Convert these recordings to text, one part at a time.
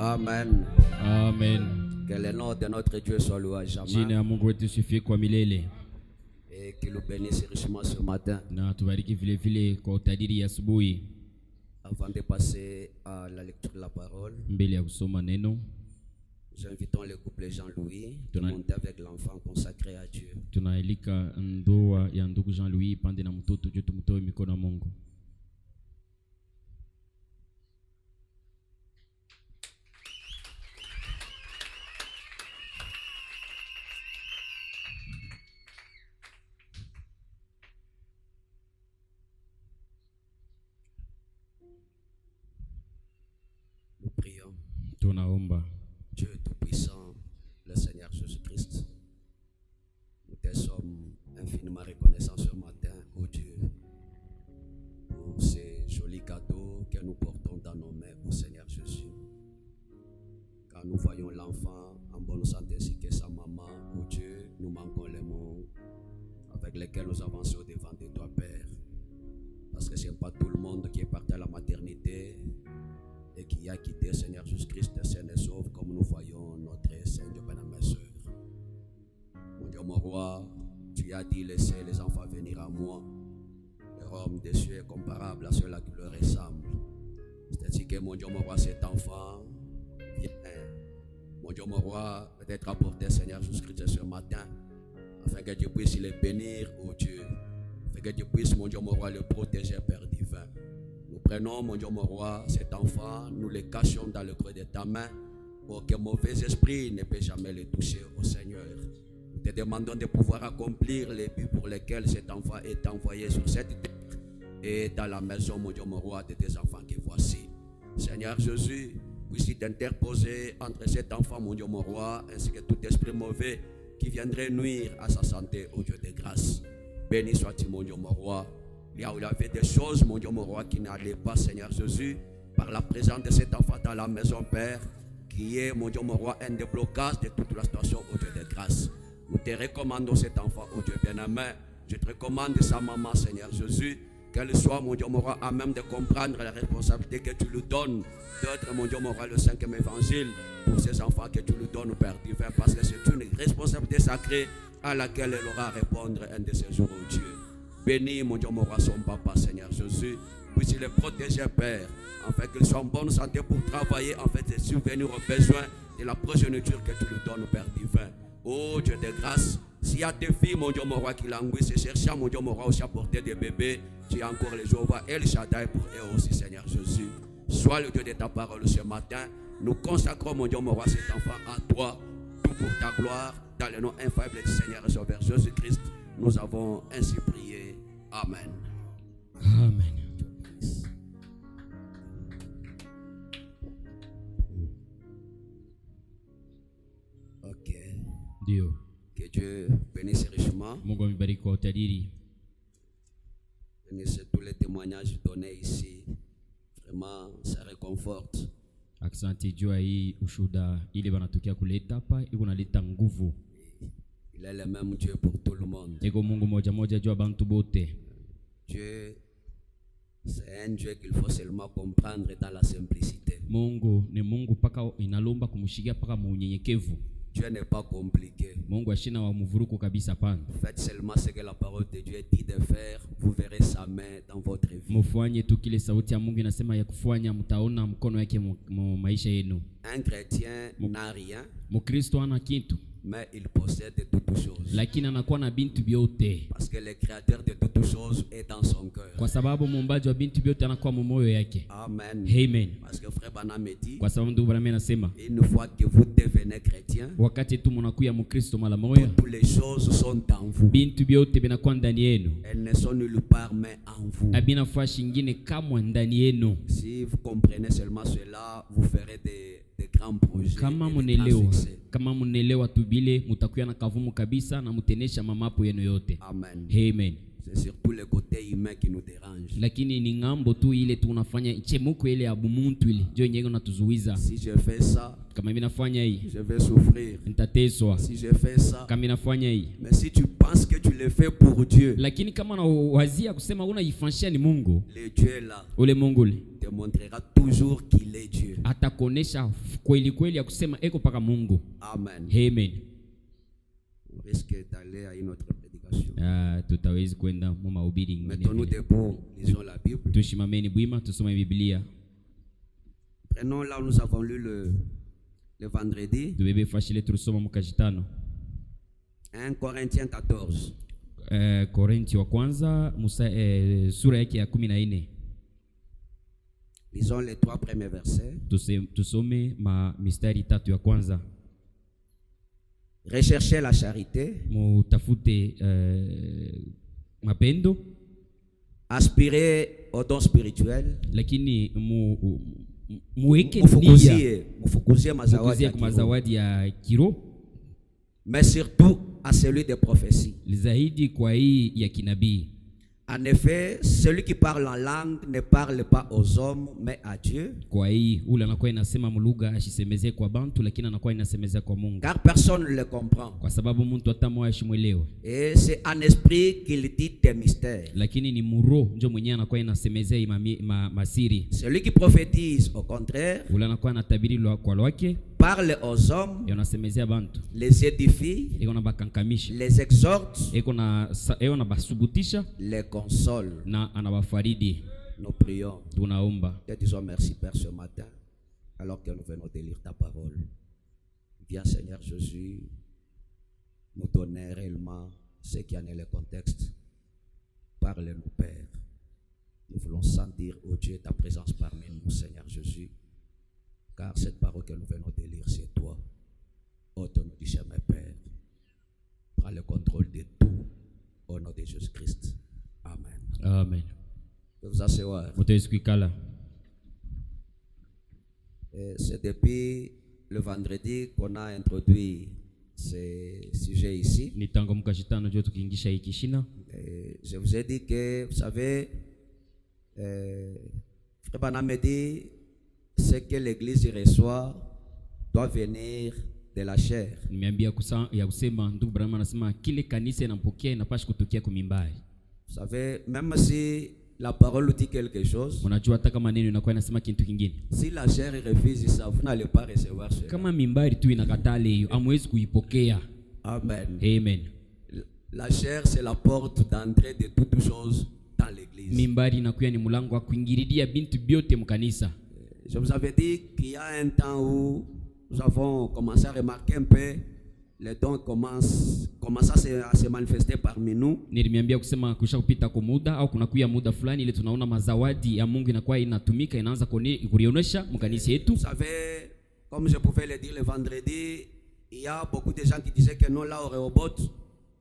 Amen. Amen. Que le nom de notre Dieu soit loué à jamais. Jina ya Mungu wetu sifiwe kwa milele. Et qu'il nous bénisse richement ce matin. Na tubariki vile vile kwa utajiri ya asubuhi. Avant de passer à la lecture de la parole, Mbele ya kusoma neno, nous invitons le couple Jean-Louis de Tuna- monter avec l'enfant consacré à Dieu. tunaalika ndoa ya ndugu Jean-Louis pande na mtoto juu tumtoe mikono ya Mungu. Nous prions. Tunaomba. Dieu Tout-Puissant, le Seigneur Jésus-Christ, nous te sommes infiniment reconnaissants ce matin, ô Dieu, pour ces jolis cadeaux que nous portons dans nos mains, ô Seigneur Jésus. Quand nous voyons l'enfant en bonne santé ainsi que sa maman, ô Dieu, nous manquons les mots avec lesquels nous avançons au devant de toi, Père. Parce que ce n'est pas tout le monde qui est parti à la maternité et qui a quitté Seigneur Jésus-Christ, Saint et Sauve, comme nous voyons notre Seigneur, bien-aimé sœur. Mon Dieu, mon roi, tu as dit laissez les enfants venir à moi. Le royaume des cieux est comparable à ceux-là qui leur ressemblent. C'est-à-dire que mon Dieu, mon roi, cet enfant vient. Mon Dieu, mon roi, peut-être apporter Seigneur Jésus-Christ ce matin, afin que Dieu puisse le bénir, oh Dieu. Afin que Dieu puisse, mon Dieu, mon roi, le protéger, Père divin. Nous prenons, mon Dieu, mon roi, cet enfant, nous le cachons dans le creux de ta main, pour que mauvais esprit ne puisse jamais le toucher, au Seigneur. Nous te demandons de pouvoir accomplir les buts pour lesquels cet enfant est envoyé sur cette terre et dans la maison, mon Dieu, mon roi, de tes enfants que voici. Seigneur Jésus, puisses-tu t'interposer entre cet enfant, mon Dieu, mon roi, ainsi que tout esprit mauvais qui viendrait nuire à sa santé, au Dieu de grâce. Béni sois-tu, mon Dieu, mon roi. Il y avait des choses, mon Dieu, mon roi, qui n'allaient pas, Seigneur Jésus, par la présence de cet enfant dans la maison, Père, qui est, mon Dieu, mon roi, un déblocage de toute la situation, au Dieu de grâce. Nous te recommandons cet enfant, au Dieu bien-aimé. Je te recommande sa maman, Seigneur Jésus, qu'elle soit, mon Dieu, mon roi, à même de comprendre la responsabilité que tu lui donnes d'être, mon Dieu, mon roi, le 5e évangile pour ces enfants que tu lui donnes, Père divin, parce que c'est une responsabilité sacrée à laquelle elle aura à répondre un de ces jours, oh Dieu. Bénis, mon Dieu, mon roi, son papa, Seigneur Jésus. Puisse le protéger, Père, afin qu'il soit en bonne santé pour travailler, en fait, et subvenir aux besoins de la progéniture que tu lui donnes, Père divin. Oh Dieu de grâce, s'il y a des filles, mon Dieu, mon roi, qui languissent et cherchent, mon Dieu, mon roi, aussi à porter des bébés, tu as encore les Jéhovah El Shaddai pour eux aussi, Seigneur Jésus. Sois le Dieu de ta parole ce matin. Nous consacrons, mon Dieu, mon roi, cet enfant à toi, tout pour ta gloire, dans le nom infaillible du Seigneur et Sauveur Jésus-Christ. Nous avons ainsi prié. Amen. Amen. Ok. Ndio. Que Dieu bénisse richement. Mungu amebariki kwa utajiri. Bénisse tous les témoignages donnés ici. Vraiment, ça réconforte. Asante jua hii ushuda ile wanatokea kuleta hapa iko naleta nguvu. Il est le même Dieu pour tout le monde. Iko Mungu moja moja jua bantu bote. Dieu, c'est un Dieu qu'il faut seulement comprendre dans la simplicité. Mungu ni Mungu paka inalomba kumshikia paka munyenyekevu. Dieu n'est pas compliqué. Mungu ashina wa mvuruko kabisa pana. Faites seulement ce que la parole de Dieu dit de faire. Vous verrez sa main dans votre vie. Mufanye tu kile sauti ya Mungu inasema ya kufanya, mtaona mkono wake mu maisha yenu. Un chrétien n'a rien, Mkristo ana kitu, mais il possède toutes choses. lakini anakuwa na bintu vyote. Parce que le créateur de toutes choses est dans son cœur. Kwa sababu muumbaji wa bintu vyote anakuwa mu moyo yake. Amen. Amen. Parce que frère Branham dit, Kwa sababu ndugu Branham anasema, une fois que vous devenez chrétien, wakati tu mnakuya Mkristo mara moja, toutes les choses sont en vous. bintu vyote vinakuwa ndani yenu. Elles ne sont nulle part mais en vous. Abina fashi ingine kama ndani yenu. Si vous comprenez seulement cela, vous ferez des grands projets. Kama et des grands succès. munelewa tu bile mutakuya na kavumu kabisa na mutenesha mamapo yenu yote. Amen. Amen. C'est surtout le côté humain qui nous dérange. lakini ni ngambo tu ile tunafanya chemuko ile ya bumuntu ile ndio yenyewe natuzuiza. Si je fais ça, Kama mimi nafanya hii je vais souffrir. nitateswa. Si je fais ça, Kama nafanya hii, mais si tu penses que tu le fais pour Dieu, lakini kama na wazia kusema unaifanyia ni Mungu, le Dieu est là, ule Mungu ule te montrera toujours qu'il est Dieu. atakuonesha kweli kweli ya kusema eko paka Mungu. Amen. Amen. On risque d'aller à une autre prédication. Tutawezi kwenda mu mahubiri Mettons-nous ingine. debout, lisons la Bible. Tushimameni bwima tusome Biblia. Prenons là où nous avons lu le vendredi, Tubebe fashile tulisoma mukajitano 1 Corinthiens 14. Korinti wa kwanza sura yake ya 14. Lisons les 3 premiers versets. Tusome mistari 3 ya kwanza. Recherchez la charité, Mutafute mapendo, aspirez aux dons spirituels, lakini muweke nia mufukuzie mazawadi ya kwa kiroho, mazawadi ya kiroho, mais surtout à celui des prophéties. zaidi kwa hii ya kinabii. En effet, celui qui parle en langue ne parle pas aux hommes, mais à Dieu. Kwa hii ule anakuwa inasema mlugha asisemezee kwa bantu, lakini anakuwa inasemezea kwa Mungu, Car personne ne le comprend. kwa sababu mtu hata mmoja ashimwelewe. Et c'est en esprit qu'il dit des mystères. Lakini ni muro ndio mwenyewe anakuwa inasemezea masiri. Celui qui prophétise, au contraire, Ule anakuwa anatabiri kwa lwake, parle aux hommes, yanasemezea bantu, les édifie, eko na bakankamisha, les exhorte, eko na basubutisha les console. na anabafaridi. Nous prions. Tunaomba. Te disons merci Père ce matin, alors que nous venons de lire ta parole. Viens Seigneur Jésus, nous donner réellement ce qui en est le contexte. Parle-nous Père. Nous voulons sentir, oh Dieu, ta présence parmi nous Seigneur Jésus. Car cette parole que nous venons de lire, c'est toi. Ôte-nous du chemin Père. Prends le contrôle de tout au nom de Jésus-Christ. Amen. Amen. Je vous asseoir. C'est depuis le vendredi qu'on a introduit ce sujet ici. Je vous ai dit que, vous savez, Frère Branham me dit, ce que l'église reçoit doit venir de la chair. Vous savez, même si la parole dit quelque chose, si la chair refuse ça, vous n'allez pas recevoir cela. Amen. Amen. La chair, c'est la porte d'entrée de toutes choses dans l'église. Je vous avais dit qu'il y a un temps où nous avons commencé à remarquer un peu les dons commencent à se manifester parmi nous. Nilimiambia kusema kusha kupita kwa muda au kunakuya muda fulani ile tunaona mazawadi ya Mungu inakuwa inatumika, inaanza kuonyesha mkanisa yetu. Vous savez, comme je pouvais le dire le vendredi, il y a beaucoup de gens qui disaient que non, là au Rehoboth,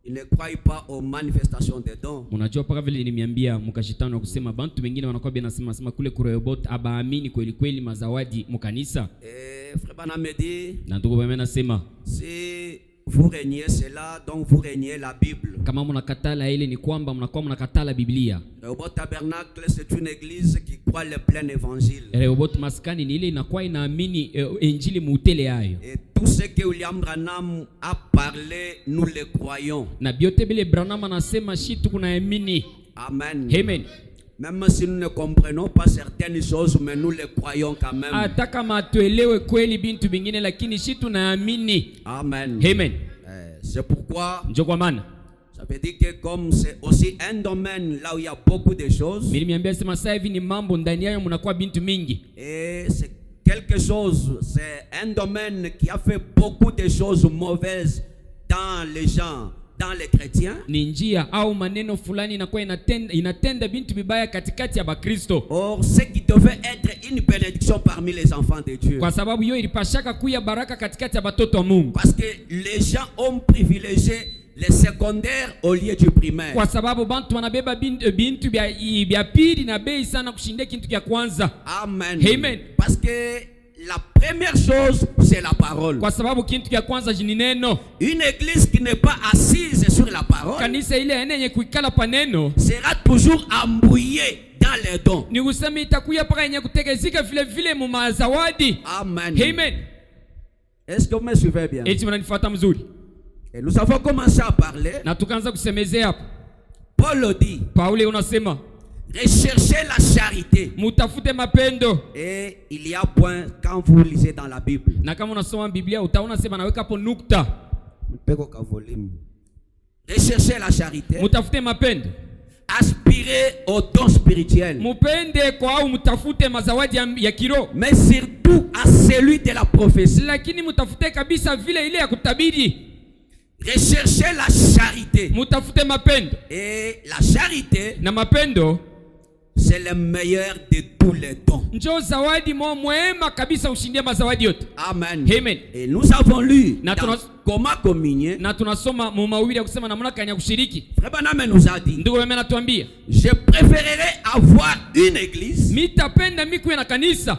ils ne croient pas aux manifestations des dons. Unajua paka vile nilimiambia mkashitano kusema bantu wengine wanakuwa binasema kule ku Rehoboth abaamini kweli kweli mazawadi mkanisa. Frère Branham me dit, na ndugu bwana nasema, si vous reniez cela, donc vous reniez la Bible. Kama mnakatala ile ni kwamba mnakuwa mnakatala Biblia. Rehoboth Tabernacle, c'est une église qui croit le plein évangile. Rehoboth maskani ni ile inakuwa inaamini injili muutele yayo. Et tout ce que William Branham a parlé, nous le croyons. Na biote bile Branham anasema shitu kunaamini. Amen. Amen. Même si nous ne comprenons pas certaines choses, mais nous les croyons quand même. Hata kama tuelewe kweli bintu bingine lakini shitu naamini. Amen. Amen. C'est pourquoi ndio kwa maana ça veut dire que comme c'est aussi un domaine là où il y a beaucoup de choses. Nilimiambia sema sasa hivi ni mambo ndani yao mnakuwa bintu mingi. Et c'est quelque chose, c'est un domaine qui a fait beaucoup de choses mauvaises dans les gens, dans les chrétiens. Ni njia au maneno fulani inakuwa inatenda bintu bibaya katikati ya Bakristo. Or ce qui devait être une bénédiction parmi les enfants de Dieu. Kwa sababu hiyo ilipashaka kuya baraka katikati ya batoto wa Mungu. Parce que les gens ont privilégié les secondaires au lieu du primaire. Kwa sababu bantu wanabeba bintu bya pili na bei sana kushinda kintu kya kwanza. Amen. Amen. Parce que la première chose, c'est la parole. Kwa sababu kitu kia kwanza ni neno. Une église qui n'est pas assise sur la parole, Kanisa ile yenye kuikala pa neno sera toujours embrouillée dans les dons. ni kusema itakuya paka yenye kutegezika vile vile mu mazawadi. Amen. Amen. Est-ce que vous me suivez bien? Eti mnanifuata mzuri. Et nous avons commencé à parler. Na tukaanza kusemezea hapo. Paul dit, Paulo unasema recherchez la charité. mutafute mapendo. Et il y a point quand vous lisez dans la Bible. Na kama unasoma Biblia utaona sema naweka hapo nukta. Recherchez la charité. Mutafute mapendo. Aspirez au don spirituel. Mupende kwa au mutafute mazawadi ya kiroho. Mais surtout à celui de la prophétie. Lakini mutafute kabisa vile ile ya kutabiri. Recherchez la charité. Mutafute mapendo. Et la charité, Na mapendo c'est le meilleur de tous les dons. njoo zawadi mwema kabisa ushindie mazawadi yote. Amen. Amen. Et nous avons lu Na dans comment communier. Na tunasoma mu mawili ya kusema namna kanya kushiriki. Frère Branham nous a dit, Ndugu mimi anatuambia, je préférerais avoir une église mitapenda mikuwe na kanisa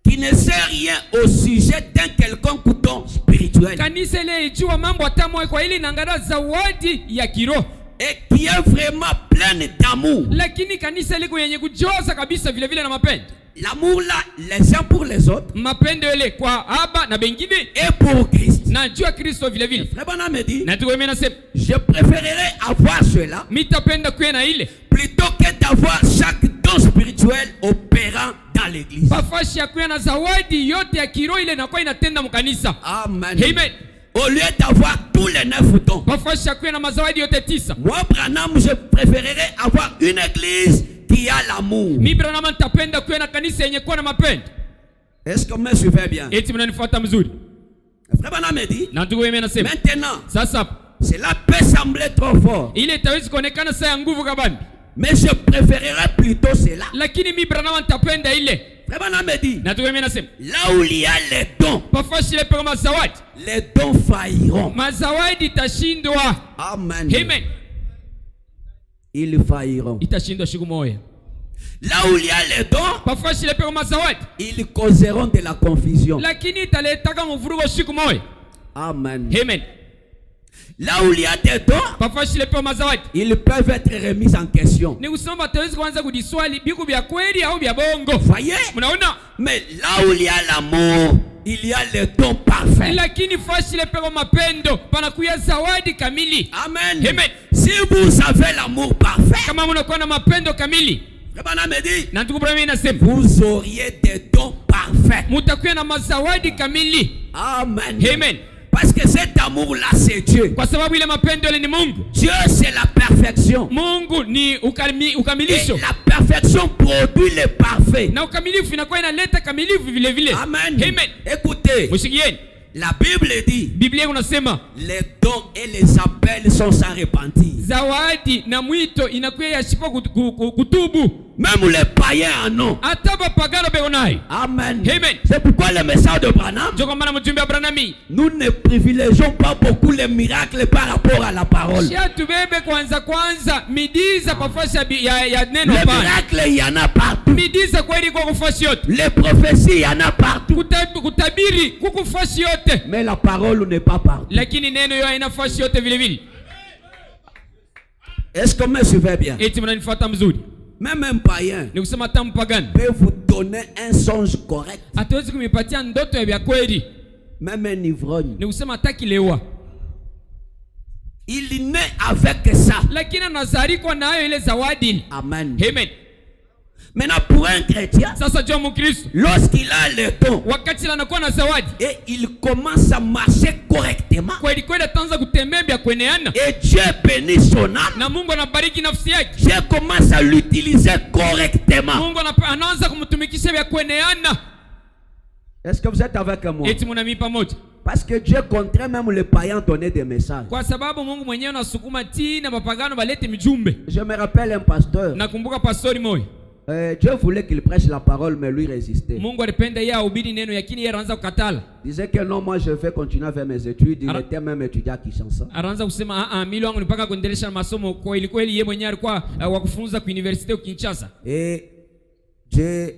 qui ne sait rien au sujet d'un quelconque don spirituel. Kanisa ile ijua mambo atamwe kwa ili nangara zawadi ya kiroho. Et qui est vraiment pleine d'amour. Lakini kanisa liko yenye kujoza kabisa vile vile na mapendo. L'amour là, les uns pour les autres. Mapendo ile kwa aba na bengine et pour Christ. Na jua Kristo vile vile. Frère Branham me dit, na tuko mimi nasema, je préférerais avoir cela mitapenda kuwe na ile plutôt que d'avoir chaque don spirituel opérant dans l'église. Bafashi ya kuwe na zawadi yote ya kiroho ile inakuwa inatenda mkanisa. Amen. Amen. Au lieu d'avoir tous les 9 dons. Bafashi ya kuwe na mazawadi yote 9. Moi Branham, je préférerais avoir une église qui a l'amour. Mimi Branham nitapenda kuwe na kanisa yenye kuwa na mapendo. Est-ce que vous me suivez bien? Eti mnanifuata mzuri? Frère Branham me dit, na tuko mimi nasema, maintenant, sasa cela peut sembler trop fort. Ile itawezi kuonekana saa ya nguvu kabambi. Mais je préférerais plutôt cela. Lakini mimi Branham nitapenda ile. Frère Branham me dit, na tuko mimi nasema, là où il y a les dons, bafashi ile pema mazawadi, les dons failliront. Mazawadi itashindwa. Amen. Amen. Ils failliront. Itashindwa siku moja. Là où il y a les dons, bafashi ile pema mazawadi, ils causeront de la confusion. Lakini italeta mvurugo siku moja. Amen. Amen. Là où il y a des dons, bafashi ile pema mazawadi, ils peuvent être remis en question. Ni kusema batawezi kuanza kudiswali biku vya kweli au vya bongo. Voyez? Mnaona? Mais là où il y a l'amour, il y a les dons parfaits. Lakini fashi ile pema mapendo panakuya zawadi kamili. Amen. Amen. Si vous avez l'amour parfait, kama mnakuwa na mapendo kamili, na ndugu Branham inasema, vous auriez des dons parfaits. Mutakuwa na mazawadi kamili. Amen. Amen. Parce que cet amour-là, c'est Dieu. Kwa sababu ile mapendo ile ni Mungu. Dieu, c'est la perfection. Mungu ni ukamilisho. Et la perfection produit le parfait. Na ukamilifu inakuwa inaleta kamilifu vile vile. Amen. Amen. Écoutez. Musikieni. La Bible dit, Biblia unasema, les dons et les appels sont sans repentir. Zawadi na mwito inakuwa yasipo kutubu. Même les païens en ont. Hata bapagano beonayo. Amen. Amen. C'est pourquoi le message de Branham, nous ne privilégions pas beaucoup les miracles par rapport à la parole. Les miracles, il y en a partout. Les prophéties, il y en a partout. Mais la parole n'est pas partout. Est-ce que vous me suivez bien? Même un païen peut vous donner un songe correct. Même un ivrogne, il naît avec ça. Amen. Amen. Maintenant pour un chrétien, lorsqu'il a le don et il commence à marcher correctement, et Dieu bénit son âme, Dieu commence à l'utiliser correctement. Est-ce que vous êtes avec moi? Parce que Dieu contraint même les païens à donner des messages. Je me rappelle un pasteur. Dieu voulait qu'il prêche la parole, mais lui résistait. Il disait que non, moi je vais continuer à faire mes études. Il était même étudiant à Kinshasa. Et Dieu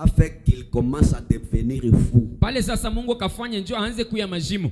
a fait qu'il commence à devenir fou. Pale sasa Mungu akafanya njoo aanze kuya majimu.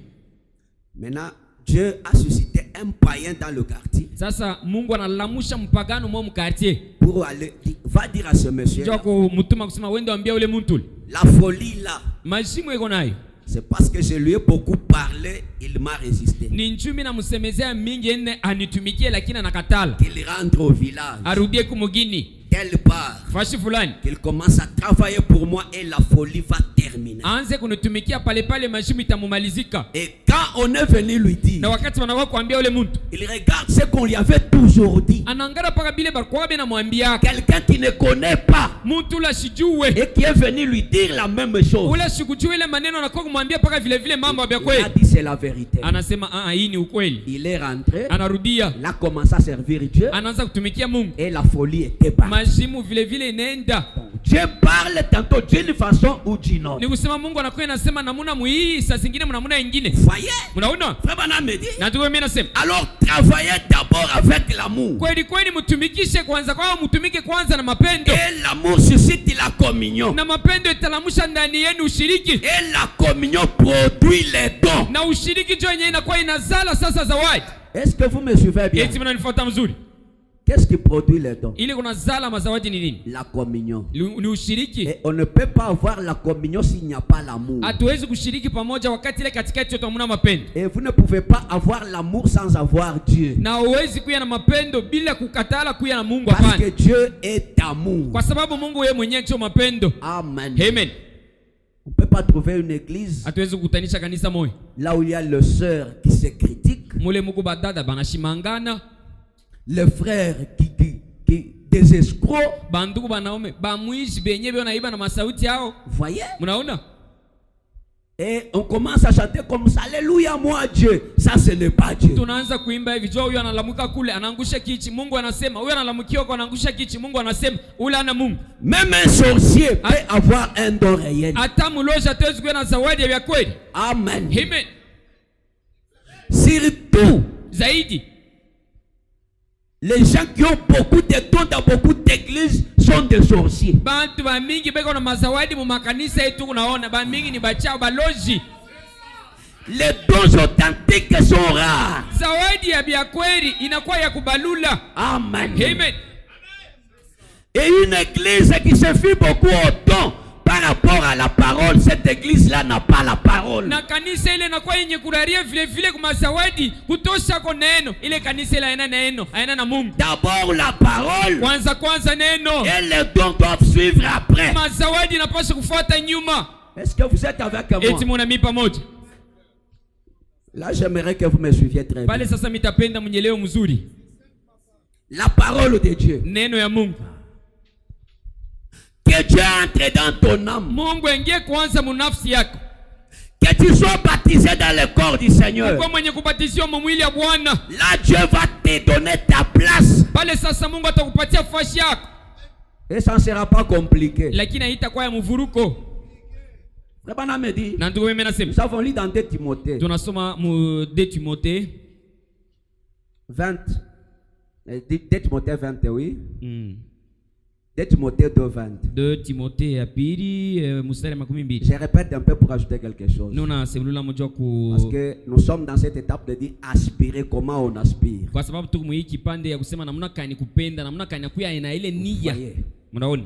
Maintenant, Dieu a suscité un païen dans le quartier. Sasa Mungu analamusha mpagano mu quartier. Pour aller, va dire à ce monsieur. Njoo kumtuma kusema wende ambia ule muntu. La folie là. Majimu iko nayo. C'est parce que je lui ai beaucoup parlé, il m'a résisté. Ni njumi na msemezea mingi ene anitumikie lakini anakatala. Qu'il rentre au village. Arudie kumugini. Quelque part. Fashi fulani. Qu'il commence à travailler pour moi et la folie va terminer. Aanze kunitumikia pale pale majimu itamumalizika. Et quand on est venu lui dire. Na wakati wanakuwa kuambia ule muntu. Il regarde ce qu'on lui avait toujours dit. Anangara paka bile barkwa be na mwambia. Quelqu'un qui ne connaît pas. Muntu la shijue. Et qui est venu lui dire la même chose. Ule shikujue ile maneno na kwa kumwambia paka vile vile mambo ya kweli. Il a dit c'est la vérité. Anasema hii ni ukweli. Il est rentré. Anarudia. Il a commencé à servir Dieu. Anaanza kutumikia Mungu. Et la folie était partie. Majimu vile vile inaenda. Dieu parle tantôt d'une façon ou d'une autre. Ni kusema Mungu anakuwa anasema namuna muhii saa zingine namuna nyingine. Voyez? Unaona? Frère Branham me dit. Na tuko mimi nasema. Alors travaillez d'abord avec l'amour. Kweli kweli mtumikishe kwanza kwa mtumike kwanza na mapendo. Et l'amour suscite la communion. Na mapendo italamusha ndani yenu ushiriki. Et la communion produit les dons. Na ushiriki ndio yenyewe inakuwa inazala sasa zawadi. Est-ce que vous me suivez bien? Eti mnanifuata mzuri. Qu'est-ce qui produit les dons? Ile kuna zala mazawadi ni nini? La communion. Ni ushiriki. Et on ne peut pas avoir la communion s'il n'y a pas l'amour. Hatuwezi kushiriki pamoja wakati ile katikati yote hamna mapendo. Et vous ne pouvez pas avoir l'amour sans avoir Dieu. Na huwezi kuwa na mapendo bila kukatala kuwa na Mungu hapana. Parce que Dieu est amour. Kwa sababu Mungu yeye mwenyewe ndio mapendo. Amen. Amen. On peut pas trouver une église hatuwezi kukutanisha kanisa moja là où il y a le sœur qui se critique, mule muko badada banashimangana, le frère qui des escrocs, bandugu banaume bamwishi benye byo naiba na masauti yao. Voyez? Mnaona? Et on commence à chanter comme ça, alléluia moi Dieu. Ça ce n'est pas Dieu. Tunaanza kuimba hivi, jo huyo analamuka kule anaangusha kichi, Mungu anasema. Huyo analamukia kwa anaangusha kichi, Mungu anasema. Ule ana Mungu. Même un sorcier peut avoir un don réel. Hata mloja hawezi kuwa na zawadi ya kweli. Amen. Amen. Surtout zaidi, les gens qui ont beaucoup de dons dans beaucoup d'églises sont des sorciers. Bantu ba mingi beko na mazawadi mu makanisa yetu unaona, ba mingi ni bachao baloji. Les dons authentiques sont rares. Zawadi ya kweli inakuwa ya kubalula. Amen. Amen. Et une église qui se fie beaucoup au don par rapport à la parole, cette église-là n'a pas la parole. Na kanisa ile inakuwa yenye kuraria vile vile kwa mazawadi kutosha kwa neno. Ile kanisa ile haina neno, haina na Mungu. D'abord la parole. Kwanza neno. Et les dons doivent suivre après. Mazawadi inapaswa kufuata nyuma. Est-ce que vous êtes avec moi? Eti muna mi pamoja. Là, j'aimerais que vous me suiviez très bien. Pale sasa mitapenda mnyeleo mzuri. La parole de Dieu. Neno ya Mungu. Que Dieu entre dans ton âme. Mungu aingie kwanza munafsi yako. Que tu sois baptisé dans le corps du Seigneur. Kwa mwenye kubatizwa mu mwili ya Bwana. Là, Dieu va te donner ta place. Pale sasa Mungu atakupatia nafasi yako. Et ça ne sera pas compliqué. Lakini haitakuwa ya mvuruko. Rabana me dit, na ndugu mimi nasema, nous avons lu dans 2 Timothée. Tunasoma mu 2 Timothée 20. 2 Timothée 20, oui. 2 Timothée 2:20. 2 Timothée ya pili mstari makumi mbili. Je répète un peu pour ajouter quelque chose. Nuna semulula moja ku, parce que nous sommes dans cette étape de dire aspirer, comment on aspire. Kwa sababu tuko mwiki kipande ya kusema namna kani kupenda, namna kani kuya ina ile nia. Mnaona?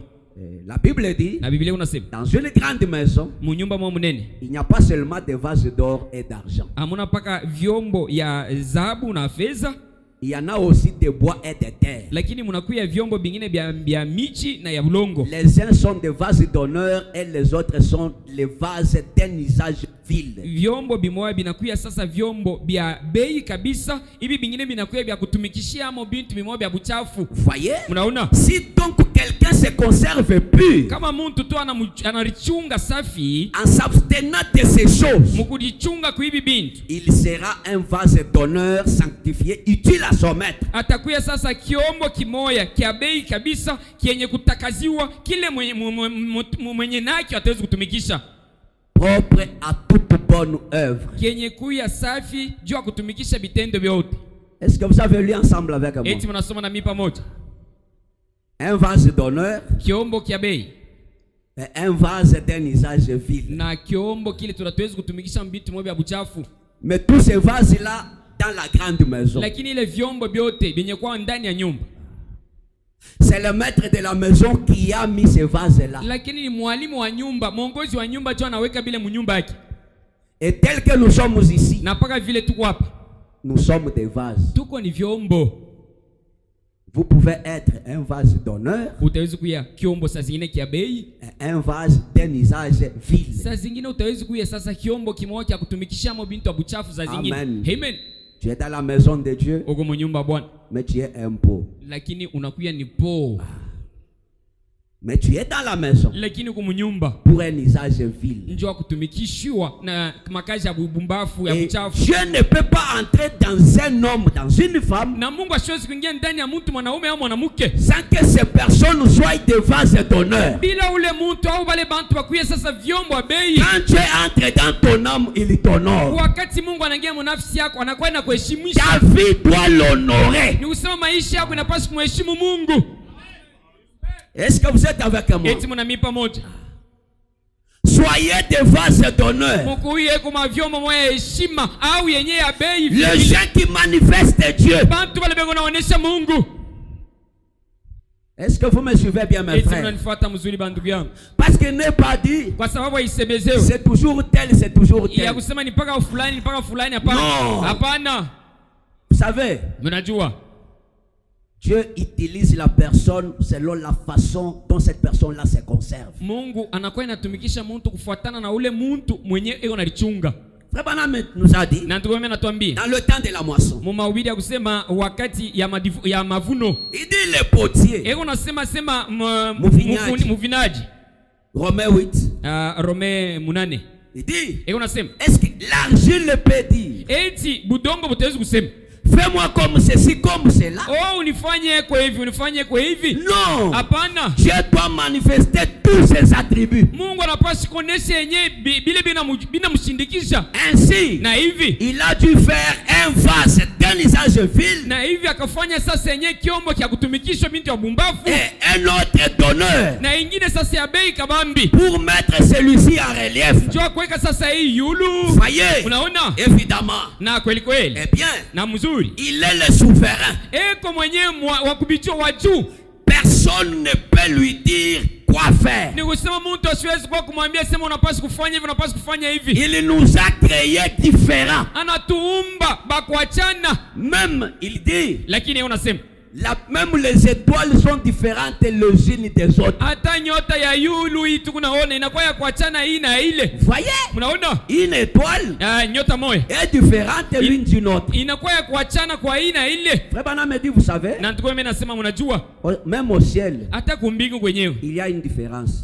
La Bible dit, na Biblia unasema, dans une grande maison, munyumba mwa munene, il n'y a pas seulement des vases d'or et d'argent. Amuna paka vyombo ya dhahabu na fedha. Il y en a aussi de bois et de terre. Lakini munakuya vyombo bingine bya michi na ya bulongo. Les uns sont des vases d'honneur et les autres sont les vases d'un usage vil. Vyombo bimoya binakuya sasa vyombo bya bei kabisa, ibi bingine binakuya bya kutumikishia amo bintu bimoya bya buchafu. Voyez? Mnaona? Si donc quelqu'un se conserve pur, kama muntu tu anarichunga safi, en s'abstenant de ces choses, mukujichunga kuibi bintu, il sera un vase d'honneur sanctifié, utile à son maître. Atakuya sasa kiombo kimoya kia bei kabisa, kienye kutakaziwa, kile mwenye nakyo ataweza kutumikisha, propre à toute bonne œuvre. Kienye kuya safi jua kutumikisha bitendo vyote. Est-ce que vous avez lu ensemble avec moi? Eti mnasoma na mimi pamoja. Un vase d'honneur, kiombo kia bei, Un vase est un usage vil. Na kiombo kile tunatuwezi kutumikisha mbitu moja ya buchafu. Mais tous ces vases-là dans la grande maison. Lakini ile vyombo vyote vyenye kwa ndani ya nyumba. C'est le maître de la maison qui a mis ces vases-là. Lakini ni mwalimu wa nyumba, mwongozi wa nyumba tu anaweka bile mnyumba yake. Et tel que nous sommes ici, na paka vile tuko hapa, nous sommes des vases. Tuko ni vyombo. Vous pouvez être un vase d'honneur. Utaweza kuya kiombo saa zingine kia bei. Un vase d'un usage vil. Saa zingine utaweza kuya sasa kiombo kimoja cha kutumikisha mo bintu abuchafu saa zingine. Amen. Amen. Tu es dans la maison de Dieu. Uko mnyumba Bwana. Mais tu es un pot. Lakini unakuya ni po. Mais tu es dans la maison. Lakini uko mnyumba. Pour un usage vil. Njoo kutumikishwa na makazi ya bubumbafu ya buchafu. Dieu ne peut pas entrer dans un homme, dans une femme. Na Mungu hasiwezi kuingia ndani ya mtu mwanaume au mwanamke. Sans que ces personnes soient des vases d'honneur. Bila ule mtu au wale bantu bakuye sasa vyombo wa bei. Quand Dieu entre dans ton âme, il t'honore. Wakati Mungu anaingia mnafsi yako, anakuwa na kuheshimisha. Ta vie doit l'honorer. Ni kusema maisha yako inapaswa kumheshimu Mungu. Est-ce que vous êtes avec moi? Eti mnami pamoja. Soyez des vases d'honneur. Mkuye kuma vyombo moya heshima au yenye ya bei. Les gens qui manifestent Dieu. Bantu wale bego naonesha Mungu. Est-ce que vous me suivez bien, mes frères? Parce qu'il n'est pas dit c'est toujours tel, c'est toujours tel. Non. Vous savez, Dieu utilise la personne selon la façon dont cette personne-là se conserve. Mungu anakuwa inatumikisha mtu kufuatana na ule mtu mwenye eko nalichunga. Frère Branham nous a dit, na ndugu anatuambia, dans le temps de la moisson, mumahubiri ya kusema wakati ya mavuno, il dit le potier, eko nasema muvinaji. Romains 8, Romains 8, il dit, eko nasema, est-ce que l'argile peut dire, eti budongo butaweza kusema, fais-moi comme ceci, comme cela? Oh, unifanye kwa hivi, unifanye kwa hivi. Non. Hapana. Dieu doit manifester tous ses attributs. Mungu anapaswa kuonesha yenyewe bile bina mshindikisha. Ainsi, na hivi, il a dû faire un vase d'un usage vil. Na hivi akafanya sasa yenyewe kiombo cha kutumikishwa binti wa bumbafu. Et un autre d'honneur. Na ingine sasa ya bei kabambi. Pour mettre celui-ci en relief. Njoo kuweka sasa hii yulu. Voyez. Unaona? Évidemment. Na kweli kweli. Eh bien. Na mzuri. Il est le souverain. Eko mwenyewe wa kubichwa wa juu. Personne ne peut lui dire quoi faire. Ni kusema mtu asiwezi kwa kumwambia sema unapaswa kufanya hivi, unapaswa kufanya hivi. Il nous a créés différents. Anatuumba bakuachana. Même il dit. Lakini unasema même les étoiles sont différentes les unes des autres. Hata nyota ya yulu hii tunaona inakuwa ya kuachana hii na ile. Voyez? Mnaona? Une étoile nyota moja est différente l'une d'une autre. Inakuwa ya kuachana kwa hii na ile. Frère Branham me dit, vous savez? Na ndugu mimi nasema mnajua? Même au ciel. Hata kumbingu kwenyewe. Il y a une différence.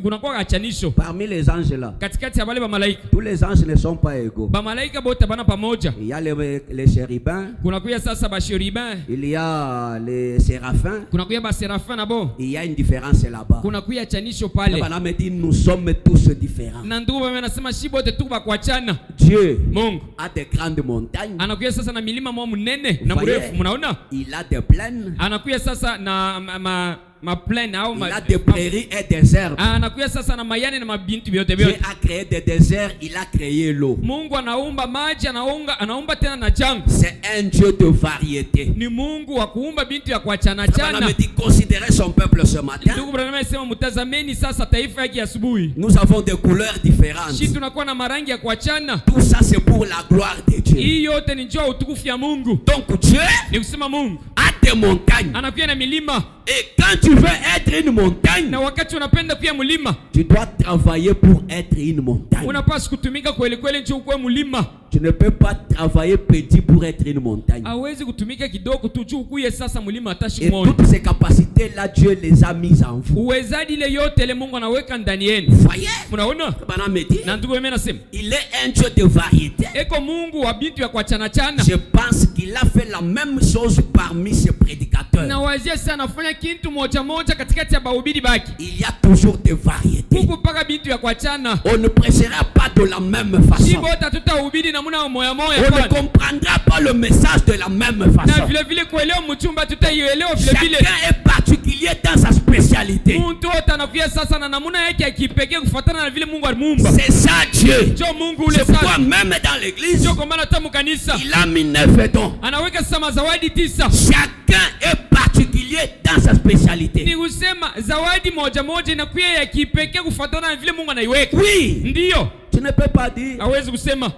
Kunakuwa achanisho. Parmi les anges là. Katikati ya wale malaika. Tous les anges ne sont pas égaux. Malaika bote bana pamoja. Il y a les chérubins. Kunakuwa sasa ba chérubins. Il y a les séraphins. Kunakuwa ba séraphins nabo. Il y a une différence là-bas. Kunakuwa achanisho pale. Branham me dit, nous sommes tous différents. Na ndugu mimi nasema shi bote tu ba kuachana. Dieu Mungu a des grandes montagnes. Anakuwa sasa na milima mwa mnene na mrefu, mnaona? Il a des plaines. Anakuwa sasa na plaine au il a des prairies et des herbes. Anakuwa sasa na mayani na mabintu vyote vyote. Dieu a créé des déserts, il a créé l'eau. Mungu anaumba maji, anaumba tena na jangwa. C'est un Dieu de variété. Ni Mungu wa kuumba bintu ya kuachana chana. Branham dit considérez son peuple ce matin. Ndugu Branham anasema mtazameni sasa taifa yake asubuhi. Nous avons des couleurs différentes. Sisi tunakuwa na marangi ya kuachana. Tout ça c'est pour la gloire de Dieu. Hii yote ni njoo utukufu ya Mungu. Donc Dieu ni kusema Mungu a des montagnes. Anakuwa na milima. Et quand tu veux être une montagne, na wakati unapenda kuwa mlima, tu dois travailler pour être une montagne. Unapaswa kutumika kweli kweli njoo kuwa mlima. Tu ne peux pas travailler petit pour être une montagne. Hawezi kutumika kidogo tu juu kuye sasa mlima atashi Et toutes ces capacités là Dieu les a mises en vous. Uwezadi ile yote ile Mungu anaweka ndani yenu. Voyez? Unaona? Branham me dit. Na ndugu mimi nasema, il est un Dieu de variété. Eko Mungu wa bintu ya kuachana chana. Je pense qu'il a fait la même chose parmi ses prédicateurs. Na wazia sana fanya kitu moja moja katikati ya bahubiri baki. Il y a toujours des variétés. Huko paka bintu ya kuachana. On ne prêchera pas de la même façon. Si bota tutahubiri na muna moya moya. On ne comprendra pas le message de la même façon. Na vile vile kuelewa mchumba tutaielewa vile vile. Chacun est particulier dans sa spécialité. spécialité. Mtu wote anakuya sasa na namuna yake ya kipekee kufuatana na vile Mungu alimuumba. C'est ça Dieu. Jo Mungu ule C'est pourquoi sasa. même dans l'église, Jo kwa maana tamu kanisa. il a mis 9 dons. Anaweka sasa mazawadi 9. Chacun est particulier dans sa spécialité. Ni kusema zawadi moja moja inakuwa ya kipekee kufuatana na vile Mungu anaiweka. Oui. Ndio. Tu ne peux pas dire. Hawezi kusema,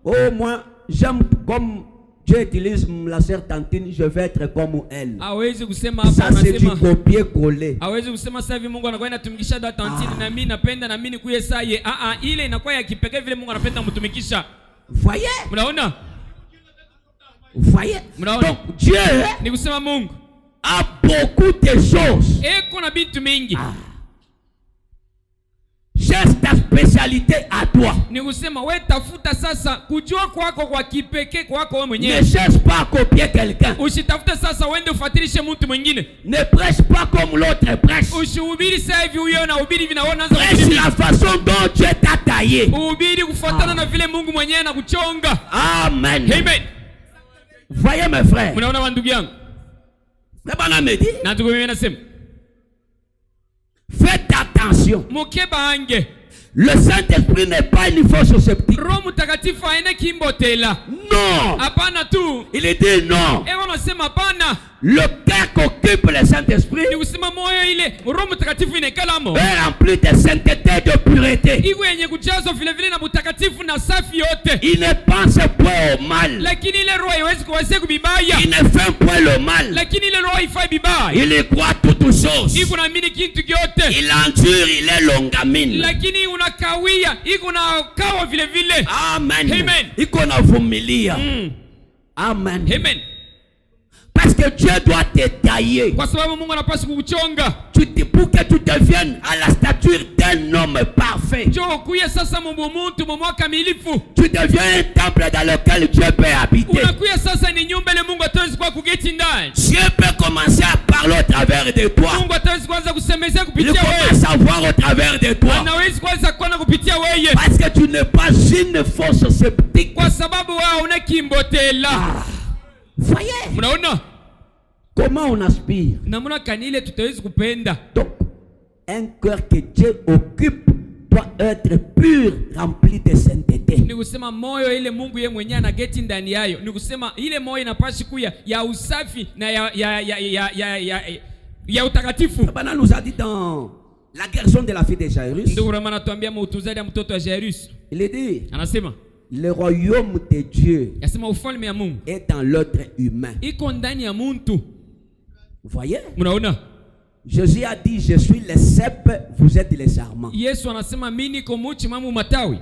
Oh, moi, j'aime comme Dieu utilise la sœur Tantine, je vais être comme elle. Hawezi kusema hapa Ça c'est du anasema. copier-coller. Hawezi kusema sasa hivi Mungu anakuwa anatumikisha da Tantine na mimi napenda na mimi nikuye saa ye. Ile inakuwa ya kipekee vile Mungu anapenda mtumikisha. Voyez? Mnaona? Voyez? Donc Dieu Ni kusema Mungu a beaucoup de choses. eko na vitu mingi. Cherche ta spécialité à toi. Ni kusema wewe tafuta sasa kujua kwako kwa kipekee kwako wewe mwenyewe. Ne cherche pas à copier quelqu'un. Usitafute sasa uende ufuatilishe mtu mwingine. Ne prêche pas comme l'autre prêche. Usihubiri sasa hivi huyo na hubiri vinaona anza Prêche la façon dont Dieu t'a taillé. Uhubiri kufuatana na vile Mungu mwenyewe anakuchonga. Amen. Amen. Voyez mes frères. Mnaona wa ndugu yangu? Bwana amedi. Na ndugu mimi nasema faites attention. Mukeba ange. Le Saint-Esprit n'est pas une force sceptique. Roho Mtakatifu haina kimbotela. Non. Hapana tu. Il est dit non. Wanasema hapana. Le cœur qu'occupe le Saint-Esprit ni kusema moyo ile Roho Mtakatifu inakalamo est rempli de sainteté, de pureté. Iko yenye kujazwa vile vile na mtakatifu na safi yote. Il ne pense point au mal. Lakini ile roho haiwezi kuwazia kubibaya. Il ne fait point le mal. Lakini ile roho haifai bibaya. Il y croit toutes choses. Iko naamini kitu kyote. Il endure, il est longamine. Lakini unakawia, iko na kawa vile vile. Amen. Amen. Iko na vumilia. Amen. Amen. Parce que Dieu doit te tailler. Kwa sababu Mungu anapaswa kukuchonga. Pour que tu deviennes à la stature d'un homme parfait. Jo kuya sasa mtu mmoja kamilifu. Tu deviens un temple dans lequel Dieu peut habiter. Unakuya sasa ni nyumba ile Mungu ataweza kwa kugeti ndani. Dieu peut commencer à parler au travers de toi. Mungu ataweza kuanza kusemezea kupitia wewe. Il commence à voir au travers de toi. Anaweza kuanza kuona kupitia wewe. Parce que tu n'es pas une force sceptique. Kwa sababu wewe una kimbotela. Voyez? Mnaona? Comment on aspire? Namna kanile tutaweza kupenda. Donc, un cœur que Dieu occupe doit être pur, rempli de sainteté. Ni kusema moyo ile Mungu yeye mwenyewe anageti ndani yayo. Ni kusema ile moyo inapaswa kuya ya usafi na ya utakatifu. Bana nous a dit dans la guérison de la fille de Jairus. Ndio Roma anatuambia utunzaji wa mtoto wa Jairus. Il est dit, anasema le royaume de Dieu yasema ufalme ya Mungu est dans l'être humain. Iko ndani ya mtu. Vous voyez? Mnaona? Jésus a dit, je suis le cep, vous êtes les sarments. Yesu anasema mimi niko muchi mamu matawi.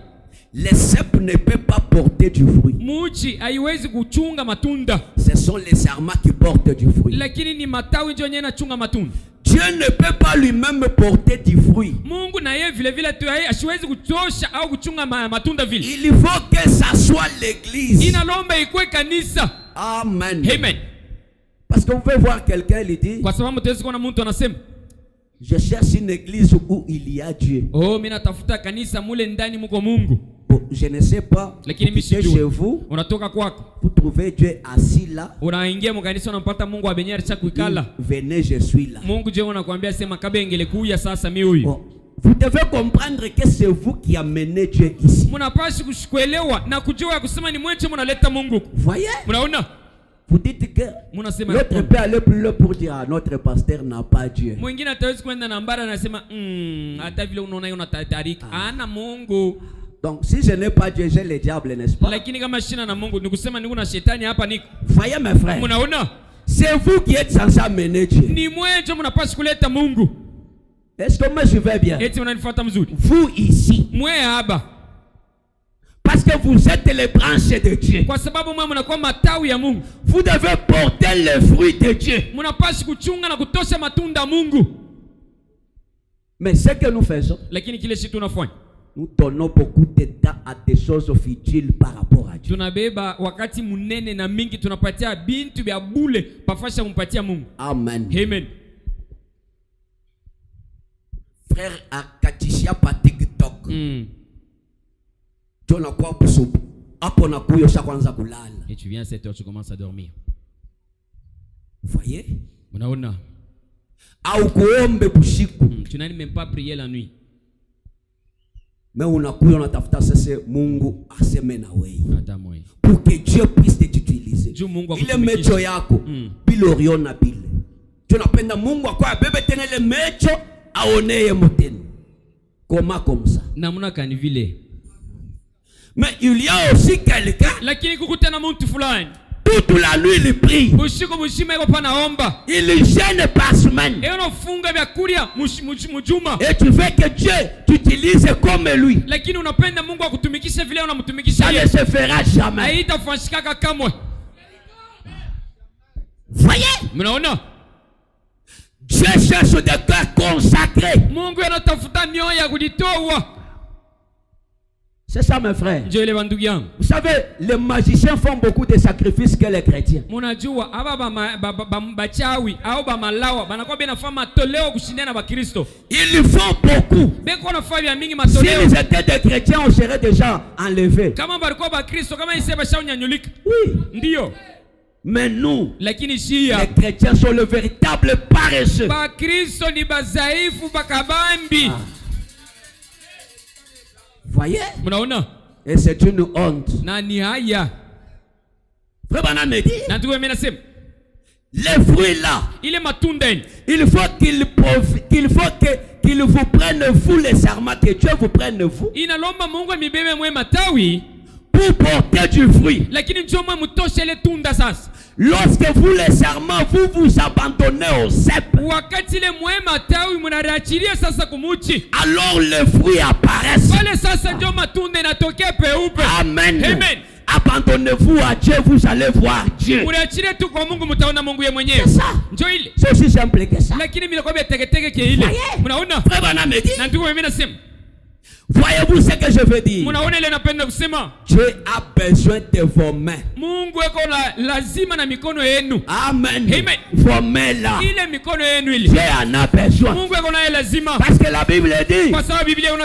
Le cep ne peut pas porter du fruit. Muchi haiwezi kuchunga matunda. Ce sont les sarments qui portent du fruit. Lakini ni matawi ndio yenye yanachunga matunda. Dieu ne peut pas lui-même porter du fruit. Mungu na yeye vile vile tu hasiwezi kutosha au kuchunga matunda vile. Il faut que ça soit l'église. Inalomba ikuwe kanisa. Amen. Amen. Parce qu'on peut voir quelqu'un il dit, kwa sababu tuwezi kuona mtu anasema je cherche une église où il y a Dieu. Oh, mimi natafuta kanisa mule ndani mko Mungu. Bon, je ne sais pas. Lakini mimi chez vous, unatoka kwako. Vous trouvez Dieu assis là. Unaingia mkanisa unampata Mungu abenyari cha kuikala. Venez, je suis là. Mungu je unakuambia sema kabengele kuya sasa mimi huyu. Bon. Vous devez comprendre que c'est vous qui amenez Dieu ici. Mnapaswa kuelewa na kujua kusema ni mweche mnaleta Mungu. Voyez? Mnaona? Vous dites que l'autre peut aller plus loin pour dire notre pasteur n'a pas Dieu. Mwingine ataweza kwenda na mbara anasema hata vile unaona yona tatarika ana Mungu. Donc si je n'ai pas Dieu, j'ai le diable, n'est-ce pas? Lakini kama shina na Mungu ni kusema niko na shetani hapa niko. Voyez mes frères. Mnaona? C'est vous qui êtes censé amener Dieu. Ni mweche mnapaswa kuleta Mungu. Est-ce que moi je vais bien? Eti unanifuata mzuri. Vous ici. Mwe hapa. Parce que vous êtes les branches de Dieu. Kwa sababu mwe mnakuwa matawi ya Mungu. Vous devez porter les fruits de Dieu. Mnapaswa kuchunga na kutosha matunda Mungu. Mais ce que nous faisons, lakini kile kitu tunafanya, nous donnons beaucoup de temps à des choses futiles par rapport à Dieu. Tunabeba wakati munene na mingi tunapatia bintu vya bule pafasha kumpatia Mungu. Amen. Amen. Frère Akatishia pa TikTok. Tu na kwa busubu. Hapo na kuyo sha kwanza kulala. Et tu viens à 7h tu commences à dormir. Vous voyez? Unaona? au kuombe bushiku. Tu n'as même pas prié la nuit. Mais unakuya unatafuta sasa Mungu aseme na wewe. Hata moi. Pour que Dieu puisse t'utiliser. Ile mecho yako bila oriona bile. Tunapenda Mungu akwa bebe tena ile mecho aoneye moteni. Comment comme ça? Namuna kani vile. Mais il y a aussi quelqu'un. Lakini kukutana mtu fulani. Toute la nuit il prie. Usiku mzima yuko panaomba. Il jeûne par semaine. Et unafunga vyakula mjuma. Et tu veux que Dieu t'utilise comme lui. Lakini unapenda Mungu akutumikishe vile unamtumikisha yeye. Ça ne se fera jamais. Haitafanyika kamwe. Voyez? Mnaona? Dieu cherche des cœurs consacrés. Mungu anatafuta mioyo ya kujitoa. C'est ça mes frères. Vous savez, les magiciens font beaucoup de sacrifices que les chrétiens. Ils font beaucoup. S'ils étaient des chrétiens, on serait déjà enlevés. Oui. Mais nous, les chrétiens sont le véritable paresseux. Voyez? Et c'est une honte. Frère Branham me dit, les fruits là, il faut qu'il vous prenne vous les serments, que Dieu vous prenne vous pour porter du fruit. Lorsque vous les serments, vous abandonnez au cep. Alors les fruits apparaissent. Amen. Amen. Abandonnez-vous à Dieu, vous allez voir Dieu. C'est ça. C'est aussi simple que ça. Frère Branham me dit, voyez-vous ce que je veux dire? Dieu a besoin de vos mains. Amen. Vos mains là. Dieu en a besoin. Parce que la Bible dit,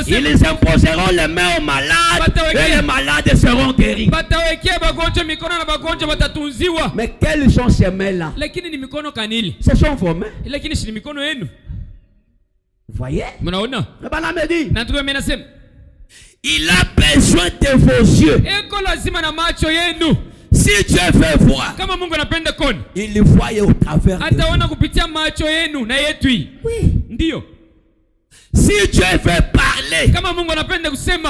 ils imposeront les mains aux malades et les malades seront guéris. Mais quelles sont ces mains là? Ce sont vos mains. Voyez? Il a besoin de vos yeux. Si Dieu veut voir, il voit au travers de vous. Oui. Si Dieu veut parler,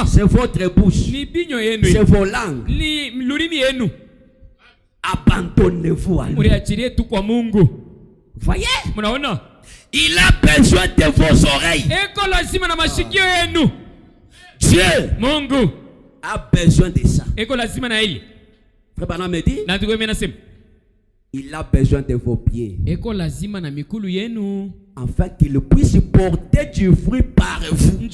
c'est votre bouche, c'est vos langues. Abandonnez-vous à lui. Voyez? Il a besoin de vos oreilles. Dieu a besoin de ça. Frère Branham me dit, il a besoin de vos pieds, afin qu'il puisse porter du fruit par vous.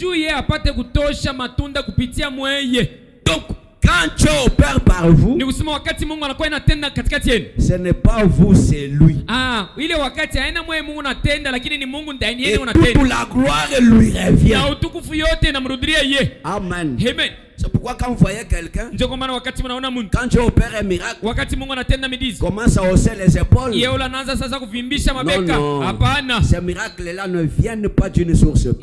Donc quand Dieu opère par vous, ce n'est pas vous, c'est lui. Et toute la gloire lui revient. Amen. C'est pourquoi quand vous voyez quelqu'un, quand Dieu opère un miracle, commence à hausser les épaules. Non, ces miracles-là ne viennent pas d'une source pure.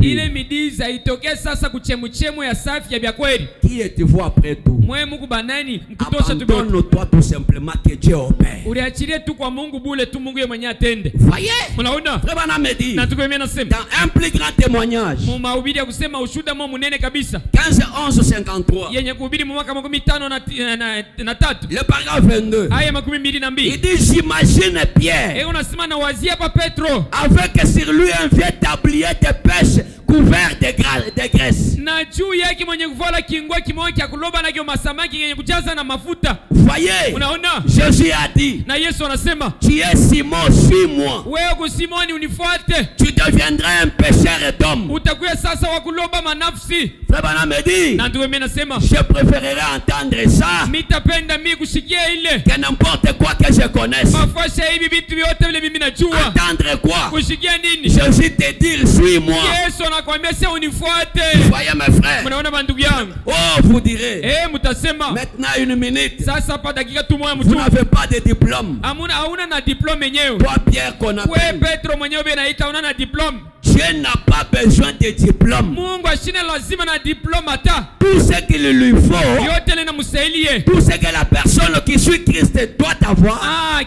Qui êtes-vous après tout? Abandonne-toi tout simplement que Dieu opère. Voyez? Frère Branham me dit, dans un plus grand témoignage, 15:11-53, le paragraphe 22, il dit, j'imagine Pierre avec sur lui un vieux tablier de pêche couvert de graisse. Voyez, Jésus a dit, tu es Simon, suis-moi. Tu deviendras un pêcheur d'hommes. diplôme. utakuwa sasa wa kuloba manafsi. Frère Branham me dit, Na ndio mimi nasema je préférerais entendre ça mitapenda mimi kusikia ile que n'importe quoi que je connaisse. mafasha hivi vitu vyote vile mimi najua. Entendre quoi? Kusikia nini? Jésus te dit, suis-moi. Yesu anakuambia sasa unifuate. Voyez mes frères. Mnaona bandugu yangu? Oh, vous direz. Mtasema Maintenant une minute. sasa hapa dakika tu moja Vous mtu. n'avez pas de diplôme. Hauna na diplome yenyewe. Toi Pierre qu'on Wewe appelle. Petro mwenyewe unaita una na diplome. Dieu n'a pas besoin de diplôme. Mungu ashina lazima na diplome hata. Tout ce qu'il lui faut, Yote linamsaidia. tout ce que la personne qui suit Christ doit avoir,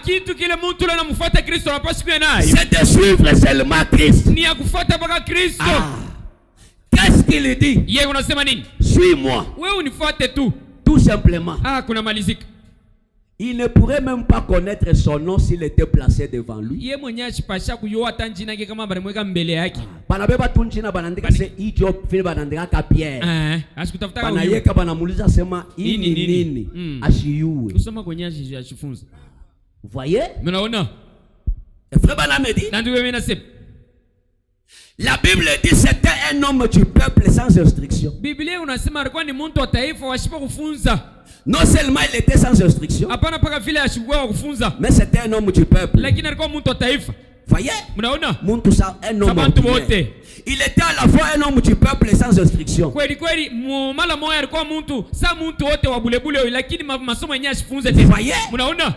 Kitu kile mtu leo anamfuata Kristo anapaswa kuwa nayo. c'est de suivre seulement Christ. Ni ya kufuata mpaka Kristo. Qu'est-ce qu'il dit? Yeye unasema nini? Suis-moi. Wewe unifuate tu. Tout simplement. Kuna malizika. Il ne pourrait même pas connaître son nom s'il était placé devant lui. Yeye mwenyewe ashipasha kujua hata jina yake kama balimweka mbele yake. Banabeba tu jina banandika se ijo vile banandika ka Pierre. Asikutafuta kama banayeka banamuuliza sema ini nini? Ashiyue. Kusoma kwenye ashifunza. Voyez? Mnaona? Frère Branham dit. Na ndio mimi nasema. La Bible dit c'était un homme du peuple sans instruction. Biblia unasema alikuwa ni mtu wa taifa washipa kufunza. Non seulement il était sans instruction, hapana paka vile ashugua kufunza, mais c'était un homme du peuple. Lakini alikuwa mtu wa taifa. Voyez? Mnaona? Muntu sa un homme ordinaire. Il était à la fois un homme du peuple sans instruction. Kweli kweli mala moya alikuwa mtu sa mtu wote wa bulebule, lakini masomo yenyewe ashifunze. Voyez? Mnaona?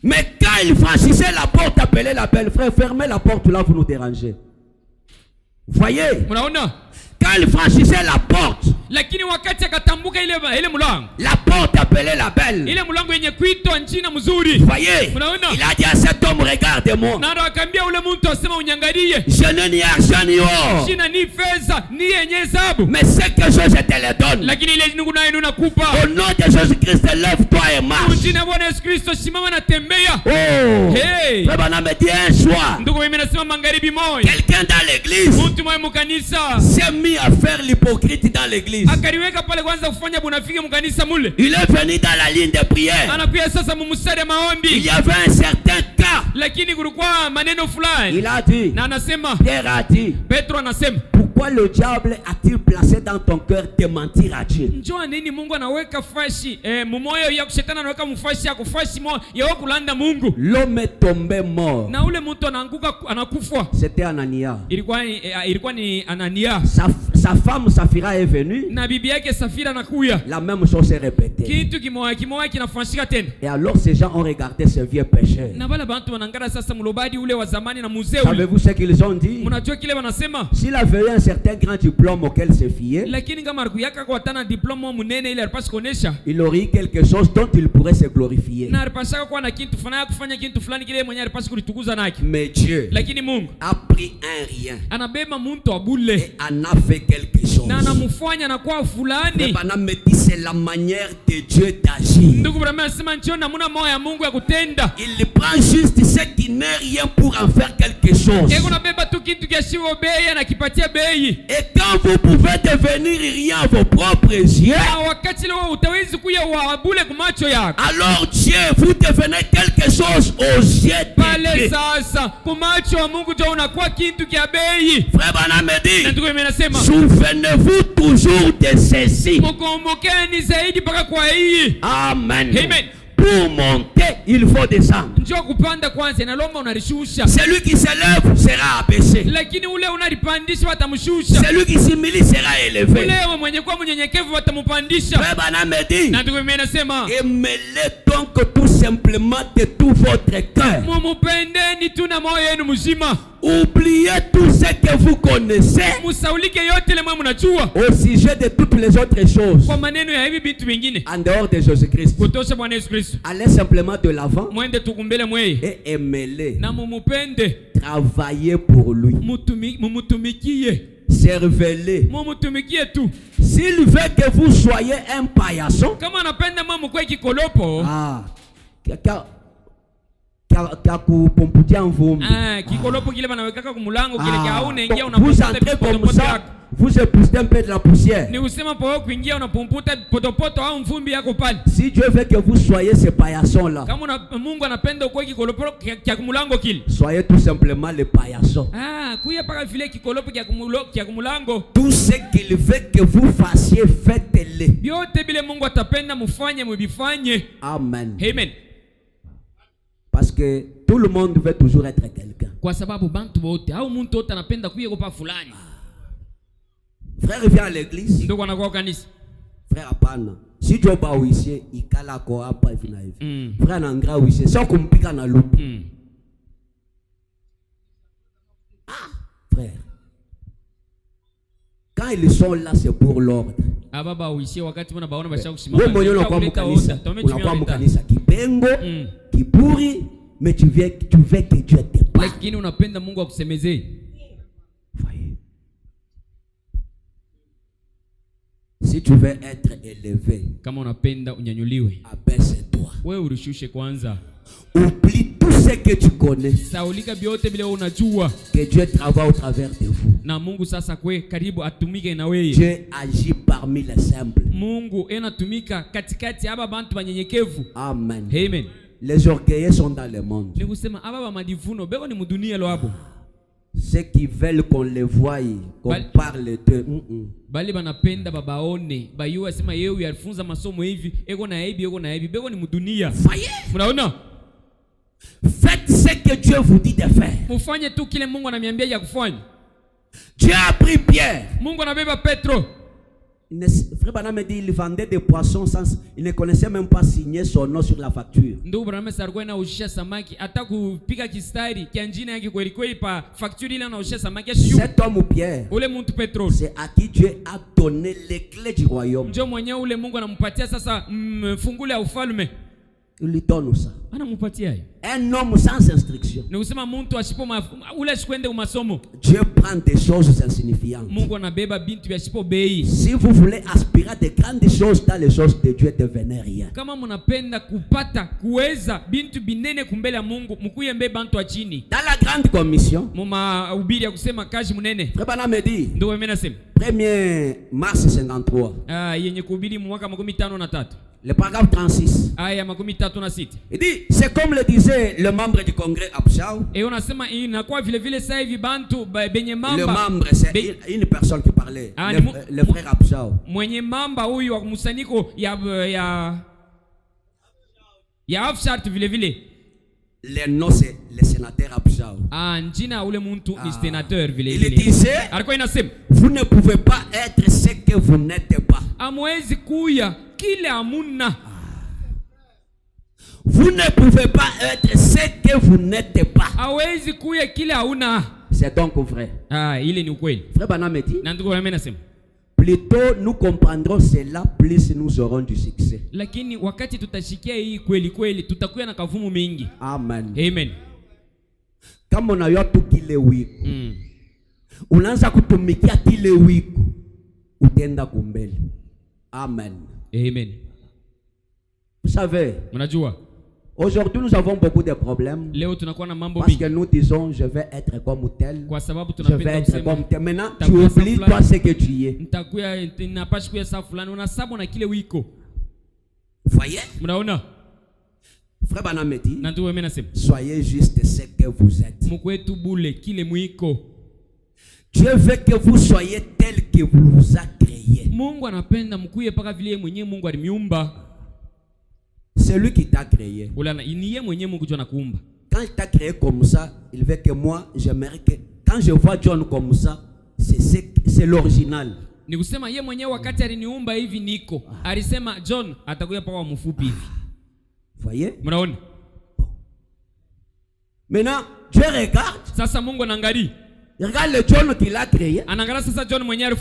Mais quand il franchissait la porte, appelait la belle frère, fermez la porte là, vous nous dérangez. Voyez? Mnaona? Quand il franchissait la porte, lakini wakati akatambuka ile mlango, la porte appelait la belle. Ile mlango yenye kuitwa njina mzuri. Voyez? Il a dit à cet homme, regarde-moi. Na akamwambia ule mtu asema unyangalie. Je n'ai ni argent ni or. Sina ni fedha ni yenye hesabu. Mais c'est que je te le donne. Lakini ile Mungu naye nakupa. Au nom de Jésus-Christ, lève-toi et marche. Jina Bwana Yesu Kristo, simama na tembea. Oh. Hey. Frère Branham dit un soir. Ndugu mimi nasema magharibi moja. Quelqu'un dans l'église. Mtu mmoja mkanisa. S'est mis à faire l'hypocrite dans l'église. Akaliweka pale kwanza kufanya bunafiki mkanisa mule. Il est venu dans la ligne de prière. Anakuja sasa mumstari maombi. Il y avait un certain cas. Lakini kulikuwa maneno fulani. Il a dit. Na anasema. Pierre a dit. Petro anasema. Pourquoi le diable a-t-il placé dans ton cœur de mentir à Dieu? Njoo nini Mungu anaweka fashi mumoyo ya shetani anaweka mfashi ya kufashi moyo ya kulanda Mungu. L'homme est tombé mort. Na ule mtu anaanguka anakufa. C'était Anania. Ilikuwa ni Anania. Sa femme Saphira est venue. Na bibi yake Safira anakuya. La même chose s'est répétée. Kitu kimoja kinafanyika tena. Et alors ces gens ont regardé ce vieux pécheur. Na wale bantu wanangara sasa mlobadi ule wa zamani na mzee ule. Savez-vous ce qu'ils ont dit? Mnajua kile wanasema? S'il avait un certain grand diplôme auquel se fier, lakini kama alikuyaka kwa tana diploma munene ile alipaswa kuonesha, il aurait quelque chose dont il pourrait se glorifier. Na alipaswa kuwa na kitu fulani kufanya kitu fulani kile mwenyewe alipaswa kulitukuza naki. Mais Dieu, lakini Mungu a pris un rien. Anabeba mtu abule. Et en a fait quelque chose. Na anamfanya na kwa fulani. C'est la manière de Dieu d'agir. Ndugu brama sema njoo namuna moyo ya Mungu ya kutenda. Il prend juste ce qui n'est rien pour en faire quelque chose. Eko nabeba tu kitu kiashiwo bei na kipatia bei. Et quand vous pouvez devenir rien à vos propres yeux, wakati leo utawezi kuya waabule kumacho yako, alors Dieu vous devenez quelque chose aux yeux de Dieu. Pale sasa kumacho wa Mungu ndio unakuwa kitu kia bei. Frère Branham dit, ndugu mimi nasema, souvenez-vous toujours de ceci. Mkumbukeni zaidi mpaka kwa hii. Amen. Amen. Pour monter, il faut descendre. Njoo kupanda kwanza na lomba unarishusha. Celui qui s'élève sera abaissé. Lakini ule unalipandisha watamshusha. Celui qui s'humilie sera élevé. Ule mwenye kuwa mnyenyekevu watampandisha. Frère Branham dit, na ndugu mimi nasema, aimez-le donc tout simplement de tout votre cœur. Mumupendeni tu na moyo wenu mzima. Oubliez tout ce que vous connaissez. Musaulike yote ile mnajua. Au sujet de toutes les autres choses. Kwa maneno ya hivi vitu vingine. En dehors de Jésus-Christ. Kutosha Bwana Yesu Kristo. Allez simplement de l'avant. Mwende tukumbele mweye. Et aimez-le. Na mumupende. Travaillez pour lui. Mumutumikie. Servez-le. Mumutumikie tu. S'il veut que vous soyez un paillasson. Kama anapenda mama mkwe kikolopo. Kakupomputia mvumbi. Kikolopo kile banawekaka kumulango kile kia unaingia vous entrez comme ça, vous époussez un peu de la poussière. Ni usema po kuingia unapumputa potopoto au mvumbi yako pale. Si Dieu veut que vous soyez ces paillassons là. Kama Mungu anapenda uko kikoloporo kia kumulango kile. Soyez tout simplement les paillassons. Kuya paka vile kikolopo kia kumulango. Tout ce qu'il veut que vous fassiez, faites-le. Yote bile Mungu atapenda mufanye mubifanye. Amen. Amen. Parce que tout le monde veut toujours être quelqu'un. Kwa sababu bantu bote au muntu wote anapenda kuya kwa fulani. Frère vient à l'église. Ndio anakuwa kanisa. Frère hapana. Si Dieu ba uisie ikala ko hapa hivi na hivi. Frère anangra uisie sio kumpika na lupu. Frère. Quand ils sont là c'est pour l'ordre. Baba uisie wakati mwana baona basha kusimama. Wewe mwenyewe unakuwa mkanisa kipengo, kiburi, mais tu veux que Dieu te parle. Lakini unapenda Mungu akusemezee. Si tu veux être élevé, kama unapenda unyanyuliwe, abaisse-toi. Wewe urishushe kwanza. Oublie tout ce que tu connais. Saulika biote bile unajua. Que Dieu travaille au travers de vous. Na Mungu sasa kwe karibu atumike na wewe. Dieu agit parmi les simples. Mungu anatumika katikati aba bantu banyenyekevu. Amen. Amen. Les orgueilleux sont dans le monde. Ni kusema aba ba madivuno beko ni mudunia lo hapo. Ceux qui veulent qu'on les voie, qu'on parle d'eux. Bali banapenda babaone, bayua sema yeye yafunza masomo hivi, eko na aibi, beko ni mudunia. Mnaona? Faites ce que Dieu vous dit de faire. Mufanye tu kile Mungu ananiambia ya kufanya. Dieu a pris Pierre. Mungu anabeba Petro. Frère Branham me dit il vendait des poissons sans, il ne connaissait même pas signer son nom sur la facture. Ndugu Branham sarikuwa na ushisha samaki hata kupika kistari kia njina yake kweli kweli pa facture ile na ushisha samaki shiu. Cet homme Pierre, ule muntu Petro, c'est à qui Dieu a donné les clés du royaume. Ndio mwenyewe ule Mungu anampatia sasa fungulo ya ufalme. Il lui donne ça. Anampatia hiyo. Un homme sans instruction. Ni kusema mtu asipo ule asikwende umasomo. Dieu prend des choses insignifiantes. Mungu anabeba bintu vya sipo bei. Si vous voulez aspirer à de grandes choses dans les choses de Dieu, devenez rien. Kama mnapenda kupata kuweza bintu binene kumbele ya Mungu, mkuye mbeba bantu wa chini. Dans la grande commission, muma ubiri ya kusema kazi munene. Frère Branham me dit. Ndio mimi nasema. 1er mars 53. Yenye kuhubiri mwaka 53. Le paragraphe 36. Aya 36. Il dit, c'est comme le disait le membre du congrès Abshao. Et on a sema inakuwa vile vile sasa hivi bantu benye mamba. Le membre c'est une personne qui parlait. Le frère Abshao. Mwenye mamba huyu wa msaniko ya Afshart vile vile. Le nom c'est le sénateur Abshao. Njina ule muntu ni sénateur vile vile. Il disait, alikuwa inasema, vous ne pouvez pas être ce que vous n'êtes pas. Amwezi kuya kile amuna. Vous ne pouvez pas être ce que vous n'êtes pas. Hawezi kuya kile hauna. C'est donc vrai. Ile ni ukweli. Frère Branham me dit, na ndugu wangu nasema, plutôt nous comprendrons cela, plus nous aurons du succès. Lakini wakati tutashikia hii kweli kweli tutakuwa na kavumu mingi. Amen. Amen. Kama unayua tu kile wiko. Unaanza kutumikia kile wiko. Utenda kumbele. Amen. Amen. Vous savez, aujourd'hui nous avons beaucoup de problèmes. Parce que nous disons je vais être comme tel. Je vais être comme tel. Maintenant tu oublies toi ce que tu es. Vous voyez? Frère Branham me dit, soyez juste ce que vous êtes. Dieu veut que vous soyez tel que vous a créé. C'est lui qui t'a créé. Quand il t'a créé comme ça, il veut que moi, j'aimerais que quand je vois John comme ça, c'est l'original. Ni kusema yeye mwenyewe wakati aliniumba hivi niko. Alisema John atakuja paka mfupi hivi. Voyez? Mnaona? Maintenant, Dieu regarde. Sasa Mungu anaangalia. Regarde le John qu'il a créé. Anaangalia sasa John mwenyewe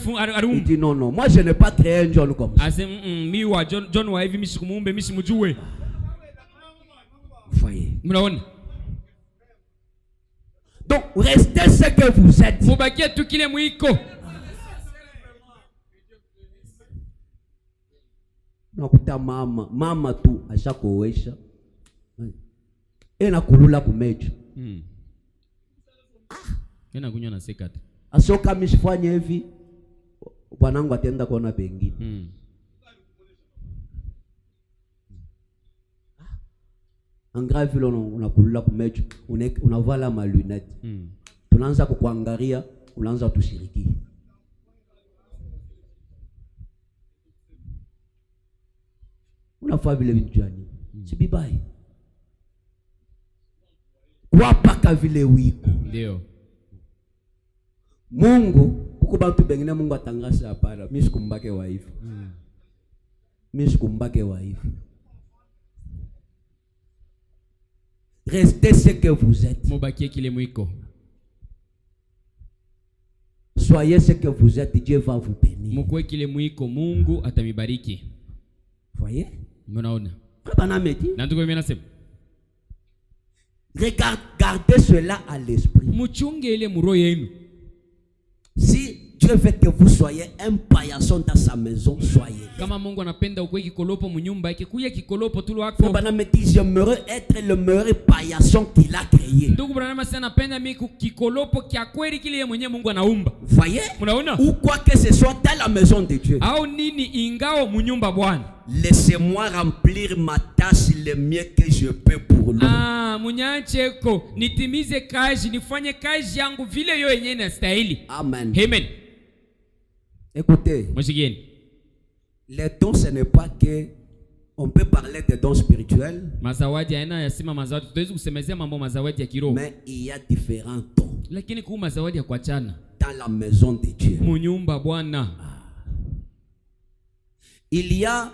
il dit non, moi je n'ai pas créé un John comme ça. Asema mimi wa John wa hivi mishikumuumbe mishimujue. Voyez? Mnaona? Donc restez ce que vous êtes. Mubakie tu kile mwiko. Nakuta mama tu ashakoesha. Ena kulula kumejo. Ena kunywa na sekata. Asoka mishifanye hivi. bwanangu atenda kuona bengine. En grave vile unakulula kumecho, unavala ma lunette. Tunaanza kukuangalia, unaanza tushiriki. Unafaa vile vitu gani? Si bibai. Kwa paka vile wiko. Ndio. Mungu, kuko bantu bengine Mungu atangasa hapana. Mimi sikumbake wa hivi. Mimi sikumbake wa hivi. Restez ce que vous êtes. Mubakie kile mwiko. Soyez ce que vous êtes, Dieu va vous bénir. Mukwe kile mwiko, Mungu atamibariki. Voyez? Mnaona? Na ndugu mimi nasema. Gardez cela à l'esprit. Muchunge ile muro yenu. Si Dieu veut que vous soyez un paillasson dans sa maison, soyez. Kama Mungu anapenda ukwe kikolopo munyumba yake, kuya kikolopo tu wako. Bana me dit j'aimerais être le meilleur paillasson qu'il a créé. Ndugu Branham sana anapenda mimi kikolopo kia kweli kile yeye mwenyewe Mungu anaumba. Voyez? Mnaona? Ou quoi que ce soit dans la maison de Dieu. Au nini ingao munyumba Bwana. Laissez-moi remplir ma tâche le mieux que je peux pour lui. Munyancheko nitimize kazi, nifanye kazi yangu vile yo yenyewe inastahili. Amen. Amen. Écoutez. Mshigeni. Les dons, ce n'est pas que on peut parler des dons spirituels. Mazawadi aina yasima mazawadi tutaweza kusemezea mambo mazawadi ya kiroho. Mais il y a différents dons. Lakini kuna mazawadi ya kuachana dans la maison de Dieu. Munyumba Bwana. Il y a